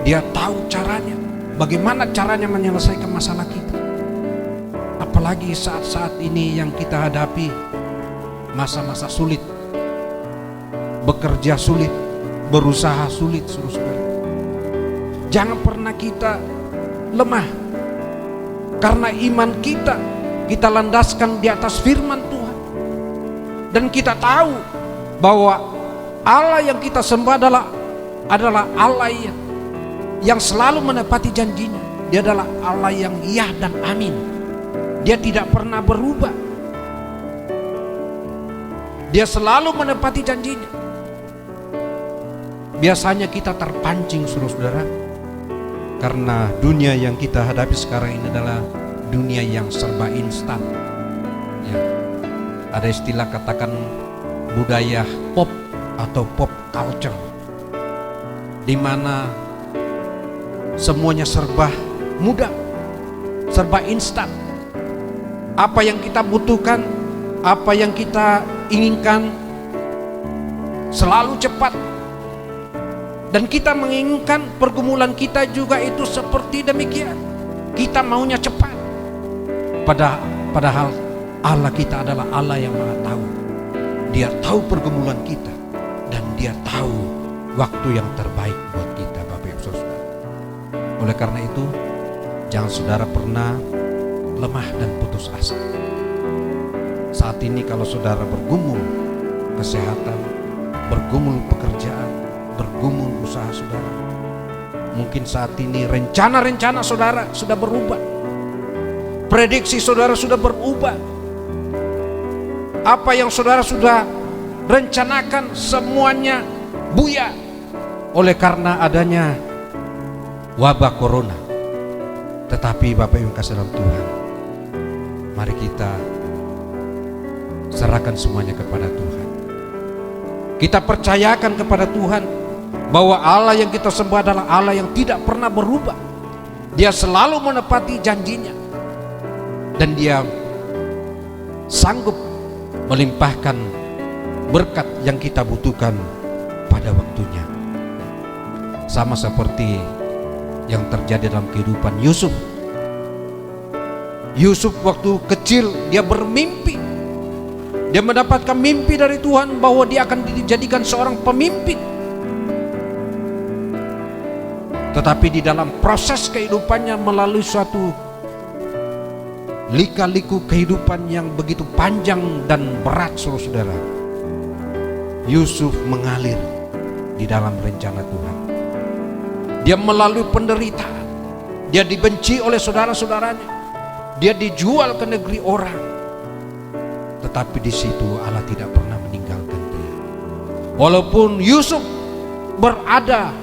Dia tahu caranya, bagaimana caranya menyelesaikan masalah kita. Apalagi saat-saat ini yang kita hadapi, masa-masa sulit, bekerja sulit, berusaha sulit, saudara. Jangan pernah kita lemah, karena iman kita landaskan di atas firman Tuhan. Dan kita tahu bahwa Allah yang kita sembah adalah Allah yang selalu menepati janjinya. Dia adalah Allah yang iya dan amin. Dia tidak pernah berubah. Dia selalu menepati janjinya. Biasanya kita terpancing, saudara-saudara, karena dunia yang kita hadapi sekarang ini adalah dunia yang serba instan, ya. Ada istilah katakan budaya pop atau pop culture, di mana semuanya serba mudah, serba instan. Apa yang kita butuhkan, apa yang kita inginkan selalu cepat. Dan kita menginginkan pergumulan kita juga itu seperti demikian. Kita maunya cepat. Padahal Allah kita adalah Allah yang Maha Tahu. Dia tahu pergumulan kita, dan Dia tahu waktu yang terbaik buat kita, Bapak Ibu Saudara. Oleh karena itu, jangan saudara pernah lemah dan putus asa. Saat ini kalau saudara bergumul kesehatan, bergumul pekerjaan, bergumul usaha saudara, mungkin saat ini rencana-rencana saudara sudah berubah, prediksi saudara sudah berubah, apa yang saudara sudah rencanakan semuanya buyar oleh karena adanya wabah corona. Tetapi Bapak Ibu kasih dalam Tuhan, mari kita serahkan semuanya kepada Tuhan. Kita percayakan kepada Tuhan bahwa Allah yang kita sembah adalah Allah yang tidak pernah berubah. Dia selalu menepati janjinya, dan Dia sanggup melimpahkan berkat yang kita butuhkan pada waktunya. Sama seperti yang terjadi dalam kehidupan Yusuf. Yusuf waktu kecil dia bermimpi. Dia mendapatkan mimpi dari Tuhan bahwa dia akan dijadikan seorang pemimpin. tetapi di dalam proses kehidupannya melalui suatu lika-liku kehidupan yang begitu panjang dan berat, saudara-saudara, Yusuf mengalir di dalam rencana Tuhan. Dia melalui penderitaan, dia dibenci oleh saudara-saudaranya, dia dijual ke negeri orang, tetapi di situ Allah tidak pernah meninggalkan dia. Walaupun Yusuf berada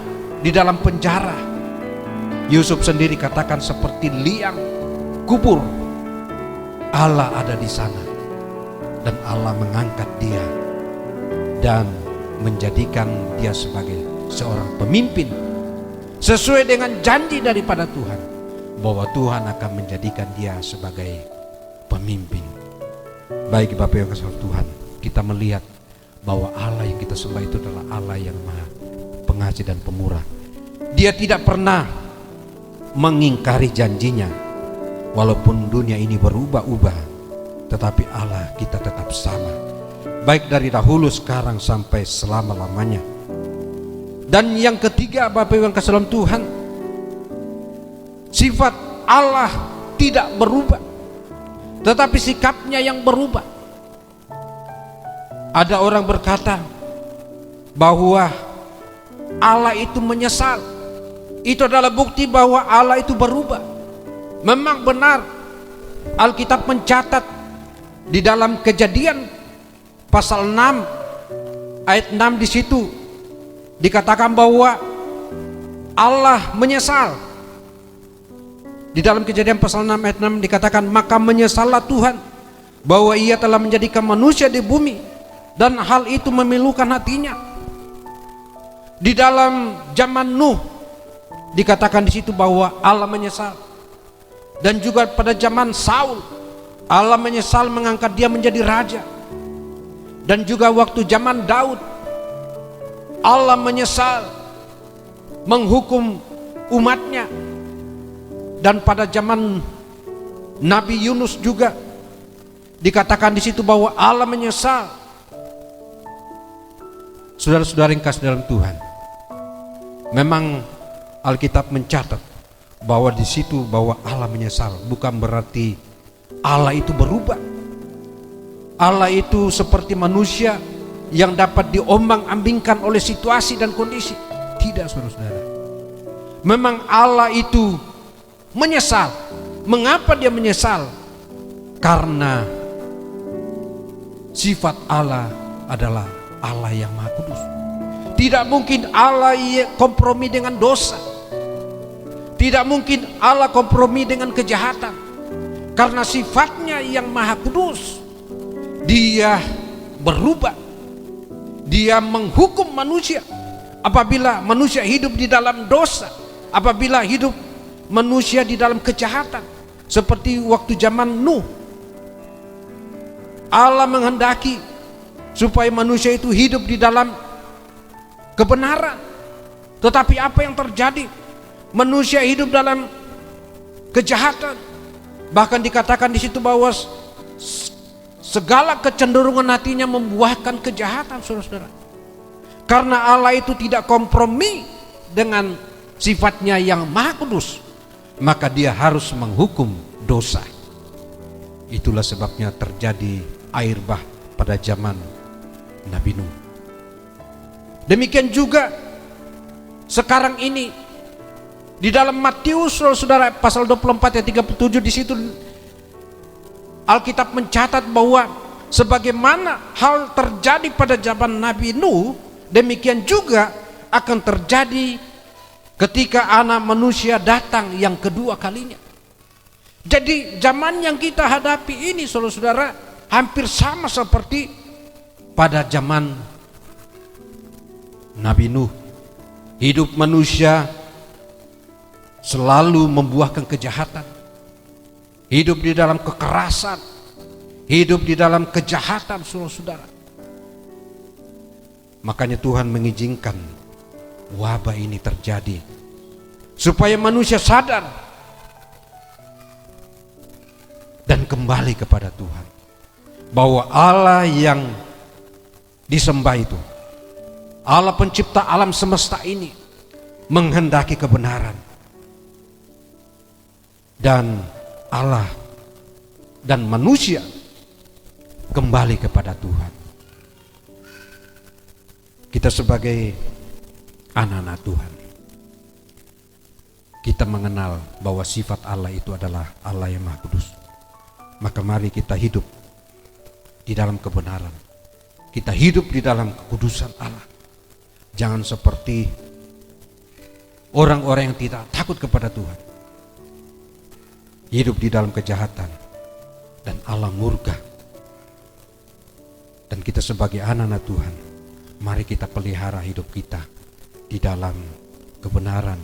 di dalam penjara, Yusuf sendiri katakan seperti liang kubur, Allah ada di sana dan Allah mengangkat dia dan menjadikan dia sebagai seorang pemimpin sesuai dengan janji daripada Tuhan bahwa Tuhan akan menjadikan dia sebagai pemimpin. Baik Bapak yang kasih Tuhan, kita melihat bahwa Allah yang kita sembah itu adalah Allah yang Maha Pengasih dan Pemurah. Dia tidak pernah mengingkari janjinya, walaupun dunia ini berubah-ubah, tetapi Allah kita tetap sama, baik dari dahulu, sekarang, sampai selama-lamanya. Dan yang ketiga Bapak Ibu yang kasih dalam Tuhan, sifat Allah tidak berubah, tetapi sikapnya yang berubah. Ada orang berkata bahwa Allah itu menyesal. Itu adalah bukti bahwa Allah itu berubah. Memang benar, Alkitab mencatat di dalam Kejadian pasal 6 ayat 6 di situ dikatakan bahwa Allah menyesal. Di dalam Kejadian pasal 6 ayat 6 dikatakan, maka menyesallah Tuhan bahwa ia telah menjadikan manusia di bumi dan hal itu memilukan hatinya. Di dalam zaman Nuh dikatakan di situ bahwa Allah menyesal. Dan juga pada zaman Saul, Allah menyesal mengangkat dia menjadi raja. Dan juga waktu zaman Daud, Allah menyesal menghukum umatnya. Dan pada zaman Nabi Yunus juga dikatakan di situ bahwa Allah menyesal. Saudara-saudara yang kasih dalam Tuhan, memang Alkitab mencatat bahwa di situ bahwa Allah menyesal, bukan berarti Allah itu berubah. Allah itu seperti manusia yang dapat diombang-ambingkan oleh situasi dan kondisi. Tidak, saudara-saudara. Memang Allah itu menyesal. Mengapa dia menyesal? Karena sifat Allah adalah Allah yang Maha Kudus. Tidak mungkin Allah kompromi dengan dosa. Tidak mungkin Allah kompromi dengan kejahatan. Karena sifatnya yang Maha Kudus, dia berubah. Dia menghukum manusia apabila manusia hidup di dalam dosa, apabila hidup manusia di dalam kejahatan. Seperti waktu zaman Nuh, Allah menghendaki supaya manusia itu hidup di dalam kebenaran. Tetapi apa yang terjadi? Manusia hidup dalam kejahatan. Bahkan dikatakan di situ bahwa segala kecenderungan hatinya membuahkan kejahatan, saudara-saudara. Karena Allah itu tidak kompromi dengan sifatnya yang Maha Kudus, maka dia harus menghukum dosa. Itulah sebabnya terjadi air bah pada zaman Nabi Nuh. Demikian juga sekarang ini di dalam Matius, saudara, pasal 24 ayat 37, di situ Alkitab mencatat bahwa sebagaimana hal terjadi pada zaman Nabi Nuh, demikian juga akan terjadi ketika Anak Manusia datang yang kedua kalinya. Jadi zaman yang kita hadapi ini, saudara-saudara, hampir sama seperti pada zaman Nabi Nuh. Hidup manusia selalu membuahkan kejahatan, hidup di dalam kekerasan, hidup di dalam kejahatan, saudara-saudara. Makanya Tuhan mengizinkan wabah ini terjadi supaya manusia sadar dan kembali kepada Tuhan, bahwa Allah yang disembah itu, Allah pencipta alam semesta ini, menghendaki kebenaran. Dan Allah dan manusia kembali kepada Tuhan. Kita sebagai anak-anak Tuhan, kita mengenal bahwa sifat Allah itu adalah Allah yang Maha Kudus. Maka mari kita hidup di dalam kebenaran. Kita hidup di dalam kekudusan Allah. Jangan seperti orang-orang yang tidak takut kepada Tuhan, hidup di dalam kejahatan, dan Allah murka. Dan kita sebagai anak-anak Tuhan, mari kita pelihara hidup kita di dalam kebenaran.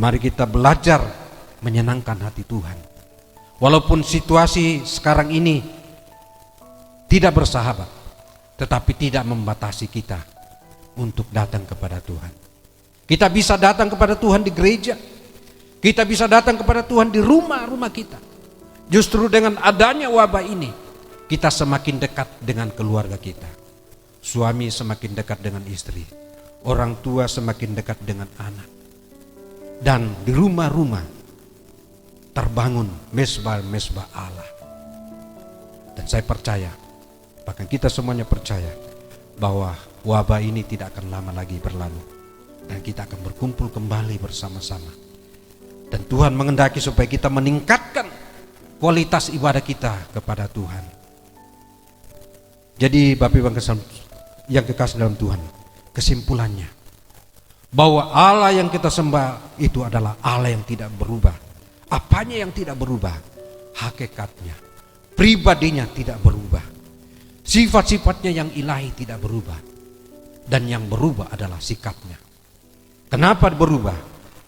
Mari kita belajar menyenangkan hati Tuhan. Walaupun situasi sekarang ini tidak bersahabat, tetapi tidak membatasi kita untuk datang kepada Tuhan. Kita bisa datang kepada Tuhan di gereja. Kita bisa datang kepada Tuhan di rumah-rumah kita. Justru dengan adanya wabah ini, kita semakin dekat dengan keluarga kita. Suami semakin dekat dengan istri. Orang tua semakin dekat dengan anak. Dan di rumah-rumah terbangun mesbah-mesbah Allah. Dan saya percaya, bahkan kita semuanya percaya, bahwa wabah ini tidak akan lama lagi berlalu. Dan kita akan berkumpul kembali bersama-sama. Dan Tuhan menghendaki supaya kita meningkatkan kualitas ibadah kita kepada Tuhan. Jadi Bapak Ibu yang kekasih dalam Tuhan, kesimpulannya bahwa Allah yang kita sembah itu adalah Allah yang tidak berubah. Apanya yang tidak berubah? Hakikatnya, pribadinya tidak berubah. Sifat-sifatnya yang ilahi tidak berubah. Dan yang berubah adalah sikapnya. Kenapa berubah?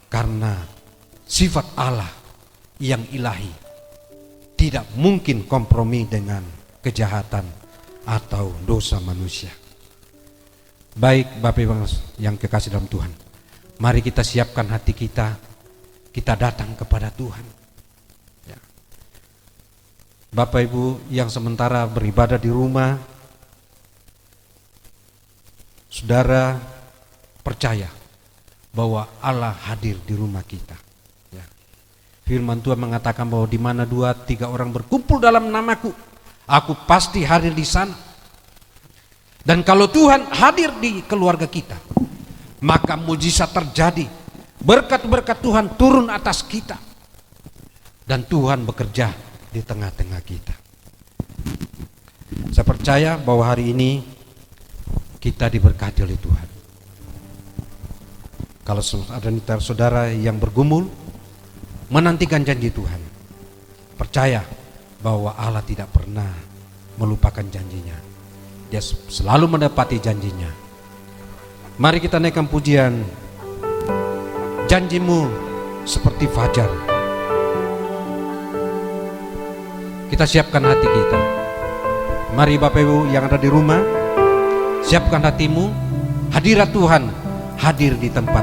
Karena sifat Allah yang ilahi tidak mungkin kompromi dengan kejahatan atau dosa manusia. Baik Bapak Ibu yang kekasih dalam Tuhan, mari kita siapkan hati kita, kita datang kepada Tuhan. Ya. Bapak Ibu yang sementara beribadah di rumah, saudara percaya bahwa Allah hadir di rumah kita. Firman Tuhan mengatakan bahwa di mana 2-3 orang berkumpul dalam namaku, aku pasti hadir di sana. Dan kalau Tuhan hadir di keluarga kita, maka mujizat terjadi. Berkat-berkat Tuhan turun atas kita. Dan Tuhan bekerja di tengah-tengah kita. Saya percaya bahwa hari ini kita diberkati oleh Tuhan. Kalau ada saudara yang bergumul, menantikan janji Tuhan, percaya bahwa Allah tidak pernah melupakan janjinya. Dia selalu mendapati janjinya. Mari kita naikkan pujian, janjimu seperti fajar. Kita siapkan hati kita. Mari Bapak Ibu yang ada di rumah, siapkan hatimu. Hadirat Tuhan hadir di tempat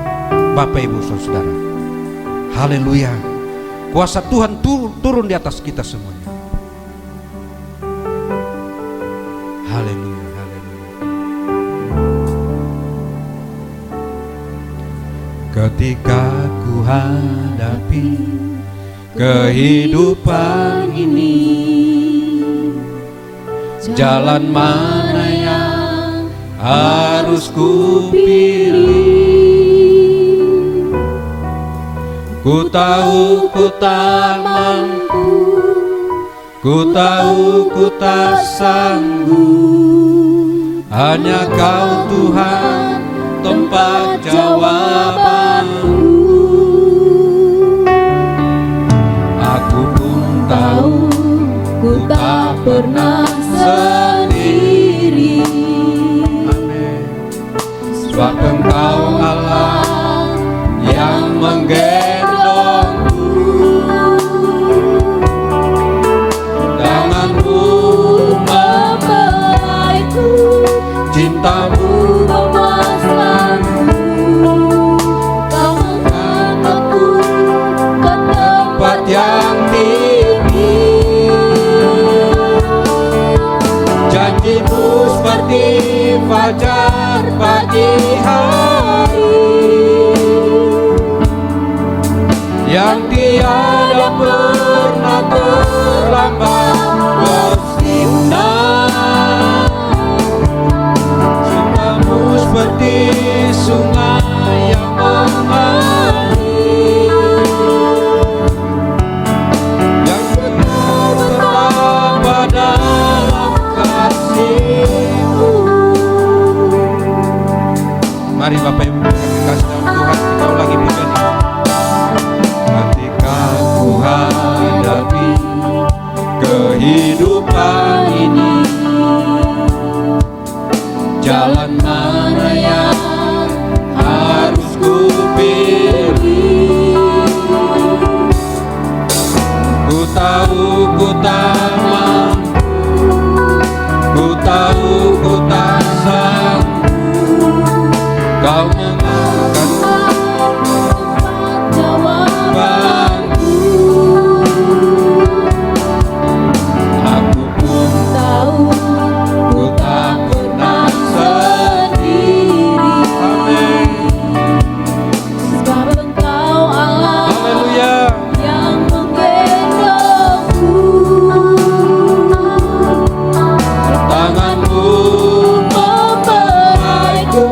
Bapak Ibu saudara. Haleluya. Kuasa Tuhan turun di atas kita semuanya. Haleluya, haleluya. Ketika ku hadapi kehidupan ini, jalan mana yang harus ku pilih? Ku tahu ku tak mampu, ku tahu ku tak sanggup. Hanya Kau Tuhan tempat jawabanku. Aku pun tahu ku tak pernah sendiri. Amin. Sebab Engkau Allah yang menggendong cintamu memuaskanku, Kau mengangkatku ke tempat yang tinggi. Janjimu seperti fajar pagi hari, tiada pernah terlambat bersinar. Cintamu seperti sungai yang mengalir, yang betapa dalam kasih-Mu. Mari Bapak Ibu kasih dalam Tuhan, kita ulangi pujian ini. Ketika ku hadapi kehidupan ini, jalan mana yang harus ku pilih? Ku tahu ku tak mampu, ku tahu ku tak sanggup. Kau mengangkatku jawabanku. Aku pun tahu ku tak pernah sendiri. Amin. Sebab Engkau Allah Haleluya. yang menggendongku. Tanganmu Memperaiku,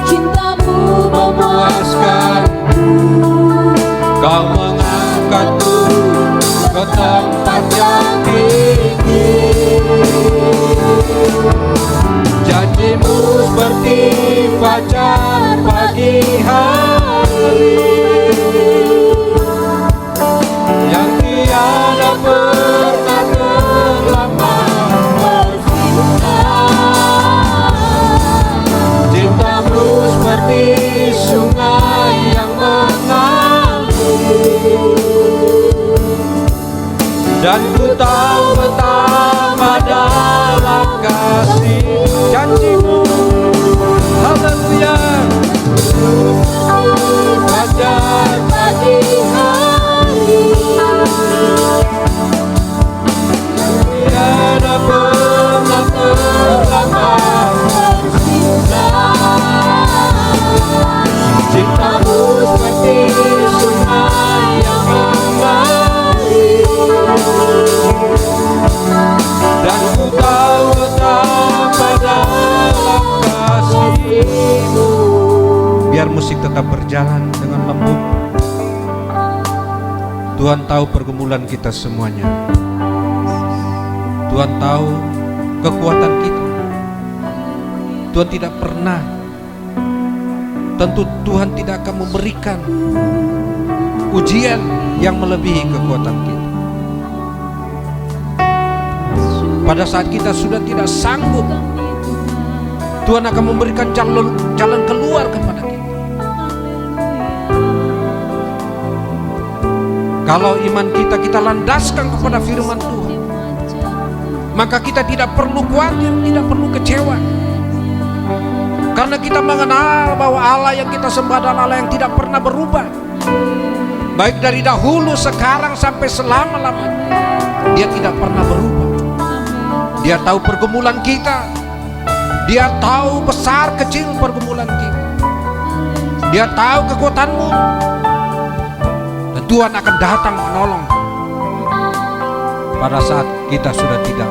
cintamu memuaskanku. Kau mengangkatku ke tempat yang tinggi. Janjimu seperti fajar pagi hari, yang tiada pernah terlambat bersinar. Cintamu seperti sungai yang mengalir, dan ku tahu betapa dalam kasih janji-Mu. Haleluya. Fajar pagi hari, tiada pernah terlambat bersinar. Cintamu seperti sungai yang mengalir, dan ku tahu betapa dalam kasih-Mu. Biar musik tetap berjalan dengan lembut. Tuhan tahu pergumulan kita semuanya. Tuhan tahu kekuatan kita. Tuhan tidak pernah, tentu Tuhan tidak akan memberikan ujian yang melebihi kekuatan kita. Pada saat kita sudah tidak sanggup, Tuhan akan memberikan jalan keluar kepada kita. Kalau iman kita landaskan kepada firman Tuhan, maka kita tidak perlu khawatir, tidak perlu kecewa. Karena kita mengenal bahwa Allah yang kita sembah adalah Allah yang tidak pernah berubah. Baik dari dahulu, sekarang, sampai selama-lamanya. Dia tidak pernah berubah. Dia tahu pergumulan kita. Dia tahu besar kecil pergumulan kita. Dia tahu kekuatanmu. Dan Tuhan akan datang menolong pada saat kita sudah tidak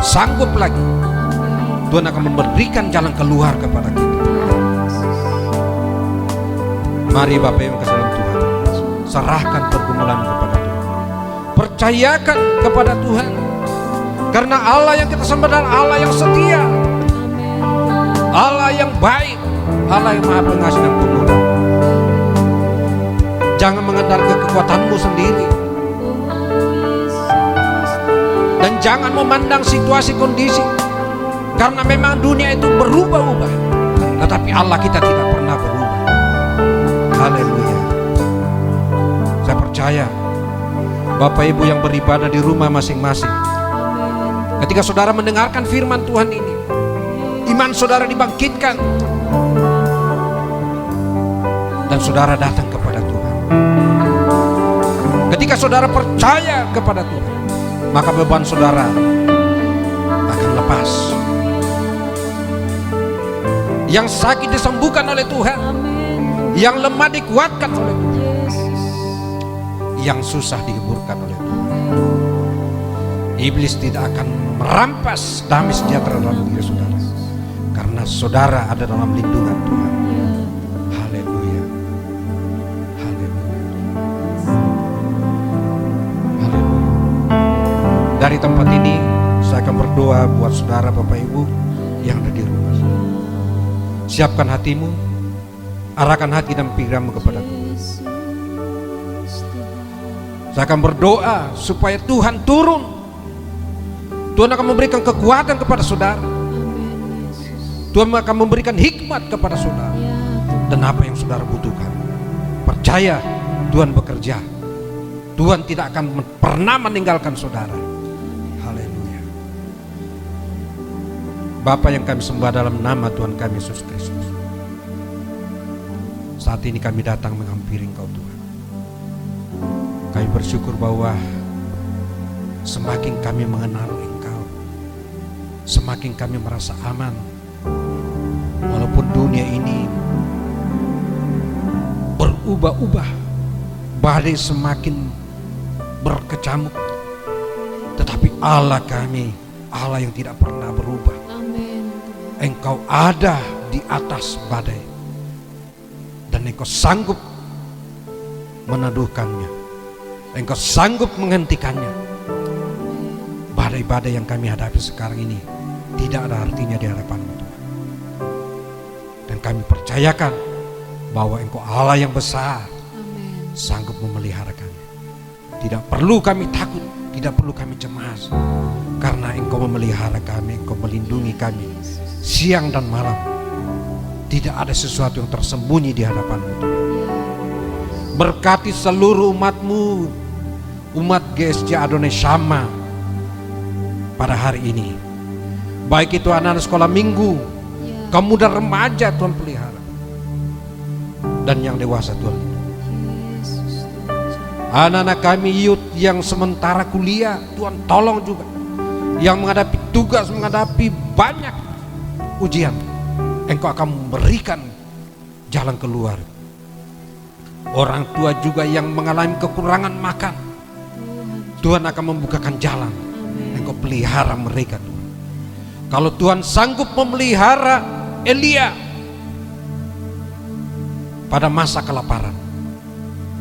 sanggup lagi. Tuhan akan memberikan jalan keluar kepada kita. Mari Bapak Ibu kasih dalam Tuhan, serahkan pergumulan kepada Tuhan. Percayakan kepada Tuhan. Karena Allah yang kita sembah adalah Allah yang setia, Allah yang baik, Allah yang maha pengasih dan pemurah. Jangan mengandalkan kekuatanmu sendiri, dan jangan memandang situasi kondisi. Karena memang dunia itu berubah-ubah, tetapi Allah kita tidak pernah berubah. Haleluya. Saya percaya Bapak Ibu yang beribadah di rumah masing-masing, ketika saudara mendengarkan firman Tuhan ini, iman saudara dibangkitkan, dan saudara datang kepada Tuhan. Ketika saudara percaya kepada Tuhan, maka beban saudara akan lepas. Yang sakit disembuhkan oleh Tuhan, yang lemah dikuatkan oleh Tuhan, yang susah dihiburkan oleh Tuhan. Iblis tidak akan merampas damai sejahtera dalam diri saudara, karena saudara ada dalam lindungan Tuhan. Haleluya. Haleluya. Haleluya. Dari tempat ini saya akan berdoa buat saudara Bapak Ibu yang ada di rumah. Siapkan hatimu, arahkan hati dan pikiranmu kepada Tuhan. Saya akan berdoa supaya Tuhan turun. Tuhan akan memberikan kekuatan kepada saudara. Tuhan akan memberikan hikmat kepada saudara. Dan apa yang saudara butuhkan, percaya Tuhan bekerja. Tuhan tidak akan pernah meninggalkan saudara. Haleluya. Bapa yang kami sembah dalam nama Tuhan kami Yesus Kristus, saat ini kami datang menghampiri Engkau Tuhan. Kami bersyukur bahwa semakin kami mengenal Engkau, semakin kami merasa aman. Walaupun dunia ini berubah-ubah, badai semakin berkecamuk, tetapi Allah kami, Allah yang tidak pernah berubah. Engkau ada di atas badai, dan Engkau sanggup meneduhkannya. Engkau sanggup menghentikannya. Badai-badai yang kami hadapi sekarang ini tidak ada artinya di hadapan-Mu Tuhan. Dan kami percayakan bahwa Engkau Allah yang besar, sanggup memelihara kami. Tidak perlu kami takut, tidak perlu kami cemas, karena Engkau memelihara kami, Engkau melindungi kami siang dan malam. Tidak ada sesuatu yang tersembunyi di hadapan-Mu Tuhan. Berkati seluruh umat-Mu, umat GSJ Adonai Syama pada hari ini. Baik itu anak-anak sekolah minggu, kamu dan remaja Tuhan pelihara, dan yang dewasa Tuhan. Anak-anak kami youth yang sementara kuliah, Tuhan tolong juga. Yang menghadapi tugas, menghadapi banyak ujian, Engkau akan memberikan jalan keluar. Orang tua juga yang mengalami kekurangan makan, Tuhan akan membukakan jalan. Engkau pelihara mereka Tuhan. Kalau Tuhan sanggup memelihara Elia pada masa kelaparan,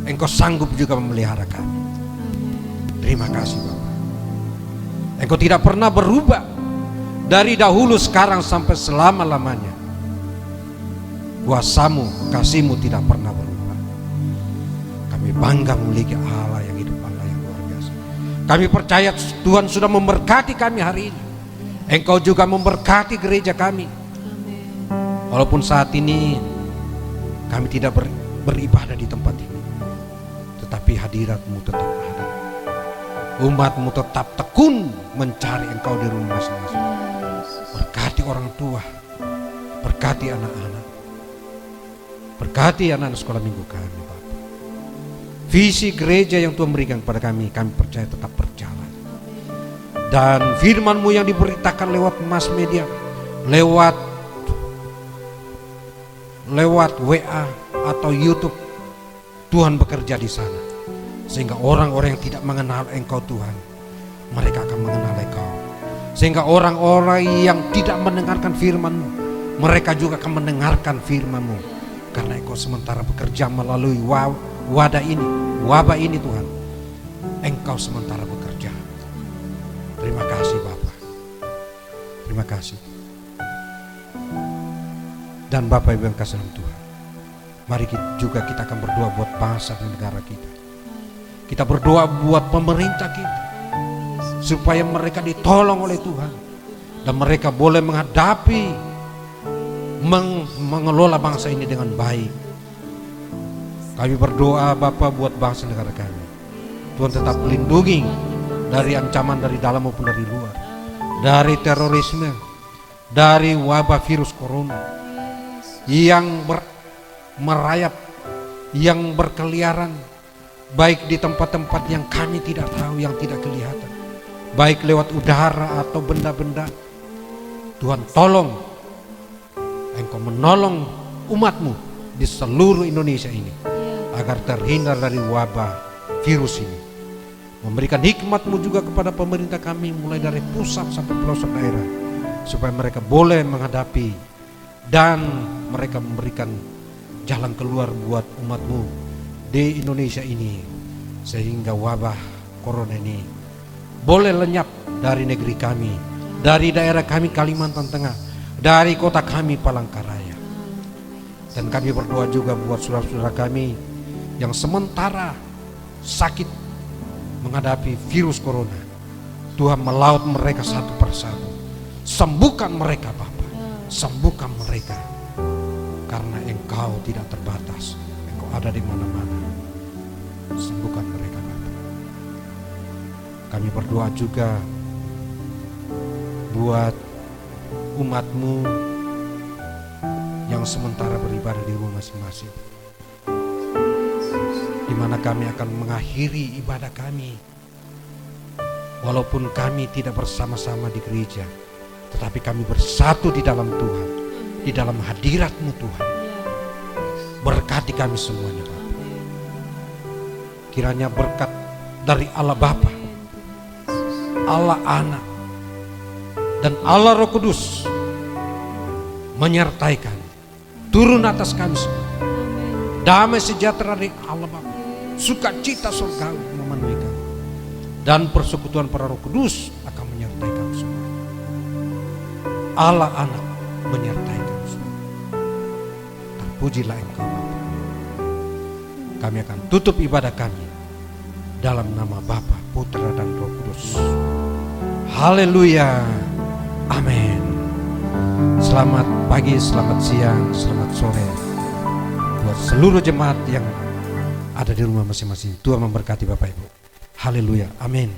Engkau sanggup juga memelihara kami. Terima kasih Bapak. Engkau tidak pernah berubah dari dahulu, sekarang sampai selama-lamanya. Kuasa-Mu, kasih-Mu tidak pernah berubah. Kami bangga memiliki Allah yang hidup, Allah yang luar biasa. Kami percaya Tuhan sudah memberkati kami hari ini. Engkau juga memberkati gereja kami. Walaupun saat ini kami tidak beribadah di tempat ini, tetapi hadirat-Mu tetap ada. Umat-Mu tetap tekun mencari Engkau di rumah masing-masing. Berkati orang tua, berkati anak-anak, berkati anak-anak sekolah minggu kami Bapak. Visi gereja yang Tuhan berikan kepada kami percaya tetap berjalan. Dan firman-Mu yang diberitakan lewat mass media, lewat WA atau YouTube, Tuhan bekerja di sana. Sehingga orang-orang yang tidak mengenal Engkau Tuhan, mereka akan mengenal Engkau. Sehingga orang-orang yang tidak mendengarkan firman-Mu, mereka juga akan mendengarkan firman-Mu. Karena Engkau sementara bekerja melalui wabah ini Tuhan. Engkau sementara bekerja. Terima kasih Bapak. Terima kasih. Dan Bapak Ibu yang kasih dalam Tuhan, mari kita akan berdoa buat bangsa dan negara kita. Kita berdoa buat pemerintah kita, supaya mereka ditolong oleh Tuhan, dan mereka boleh menghadapi, mengelola bangsa ini dengan baik. Kami berdoa Bapa buat bangsa negara kami. Tuhan tetap melindungi dari ancaman dari dalam maupun dari luar, dari terorisme, dari wabah virus corona yang merayap, yang berkeliaran, baik di tempat-tempat yang kami tidak tahu, yang tidak kelihatan, baik lewat udara atau benda-benda. Tuhan tolong, Engkau menolong umat-Mu di seluruh Indonesia ini, agar terhindar dari wabah virus ini. Memberikan hikmat-Mu juga kepada pemerintah kami mulai dari pusat sampai pelosok daerah, supaya mereka boleh menghadapi dan mereka memberikan jalan keluar buat umat-Mu di Indonesia ini, sehingga wabah corona ini boleh lenyap dari negeri kami, dari daerah kami Kalimantan Tengah, dari kota kami Palangkaraya. Dan kami berdoa juga buat saudara-saudara kami yang sementara sakit menghadapi virus corona. Tuhan melaut mereka satu persatu. Sembuhkan mereka Bapa, sembuhkan mereka. Karena Engkau tidak terbatas, Engkau ada di mana-mana. Sembuhkan mereka Bapa. Kami berdoa juga buat umat-Mu yang sementara beribadah di rumah masing-masing, di mana kami akan mengakhiri ibadah kami. Walaupun kami tidak bersama-sama di gereja, tetapi kami bersatu di dalam Tuhan, di dalam hadirat-Mu Tuhan. Berkati kami semuanya Bapa. Kiranya berkat dari Allah Bapa, Allah Anak, dan Allah Roh Kudus menyertai kami, turun atas kami semua. Damai sejahtera dari Allah Bapa, sukacita surgawi memenuhi kami, dan persekutuan para Roh Kudus akan menyertai kami semua. Allah Anak menyertai kami semua. Terpujilah Engkau Bapa. Kami akan tutup ibadah kami dalam nama Bapa, Putra, dan Roh Kudus. Haleluya. Amin. Selamat pagi, selamat siang, selamat sore buat seluruh jemaat yang ada di rumah masing-masing. Tuhan memberkati Bapak Ibu. Haleluya. Amin.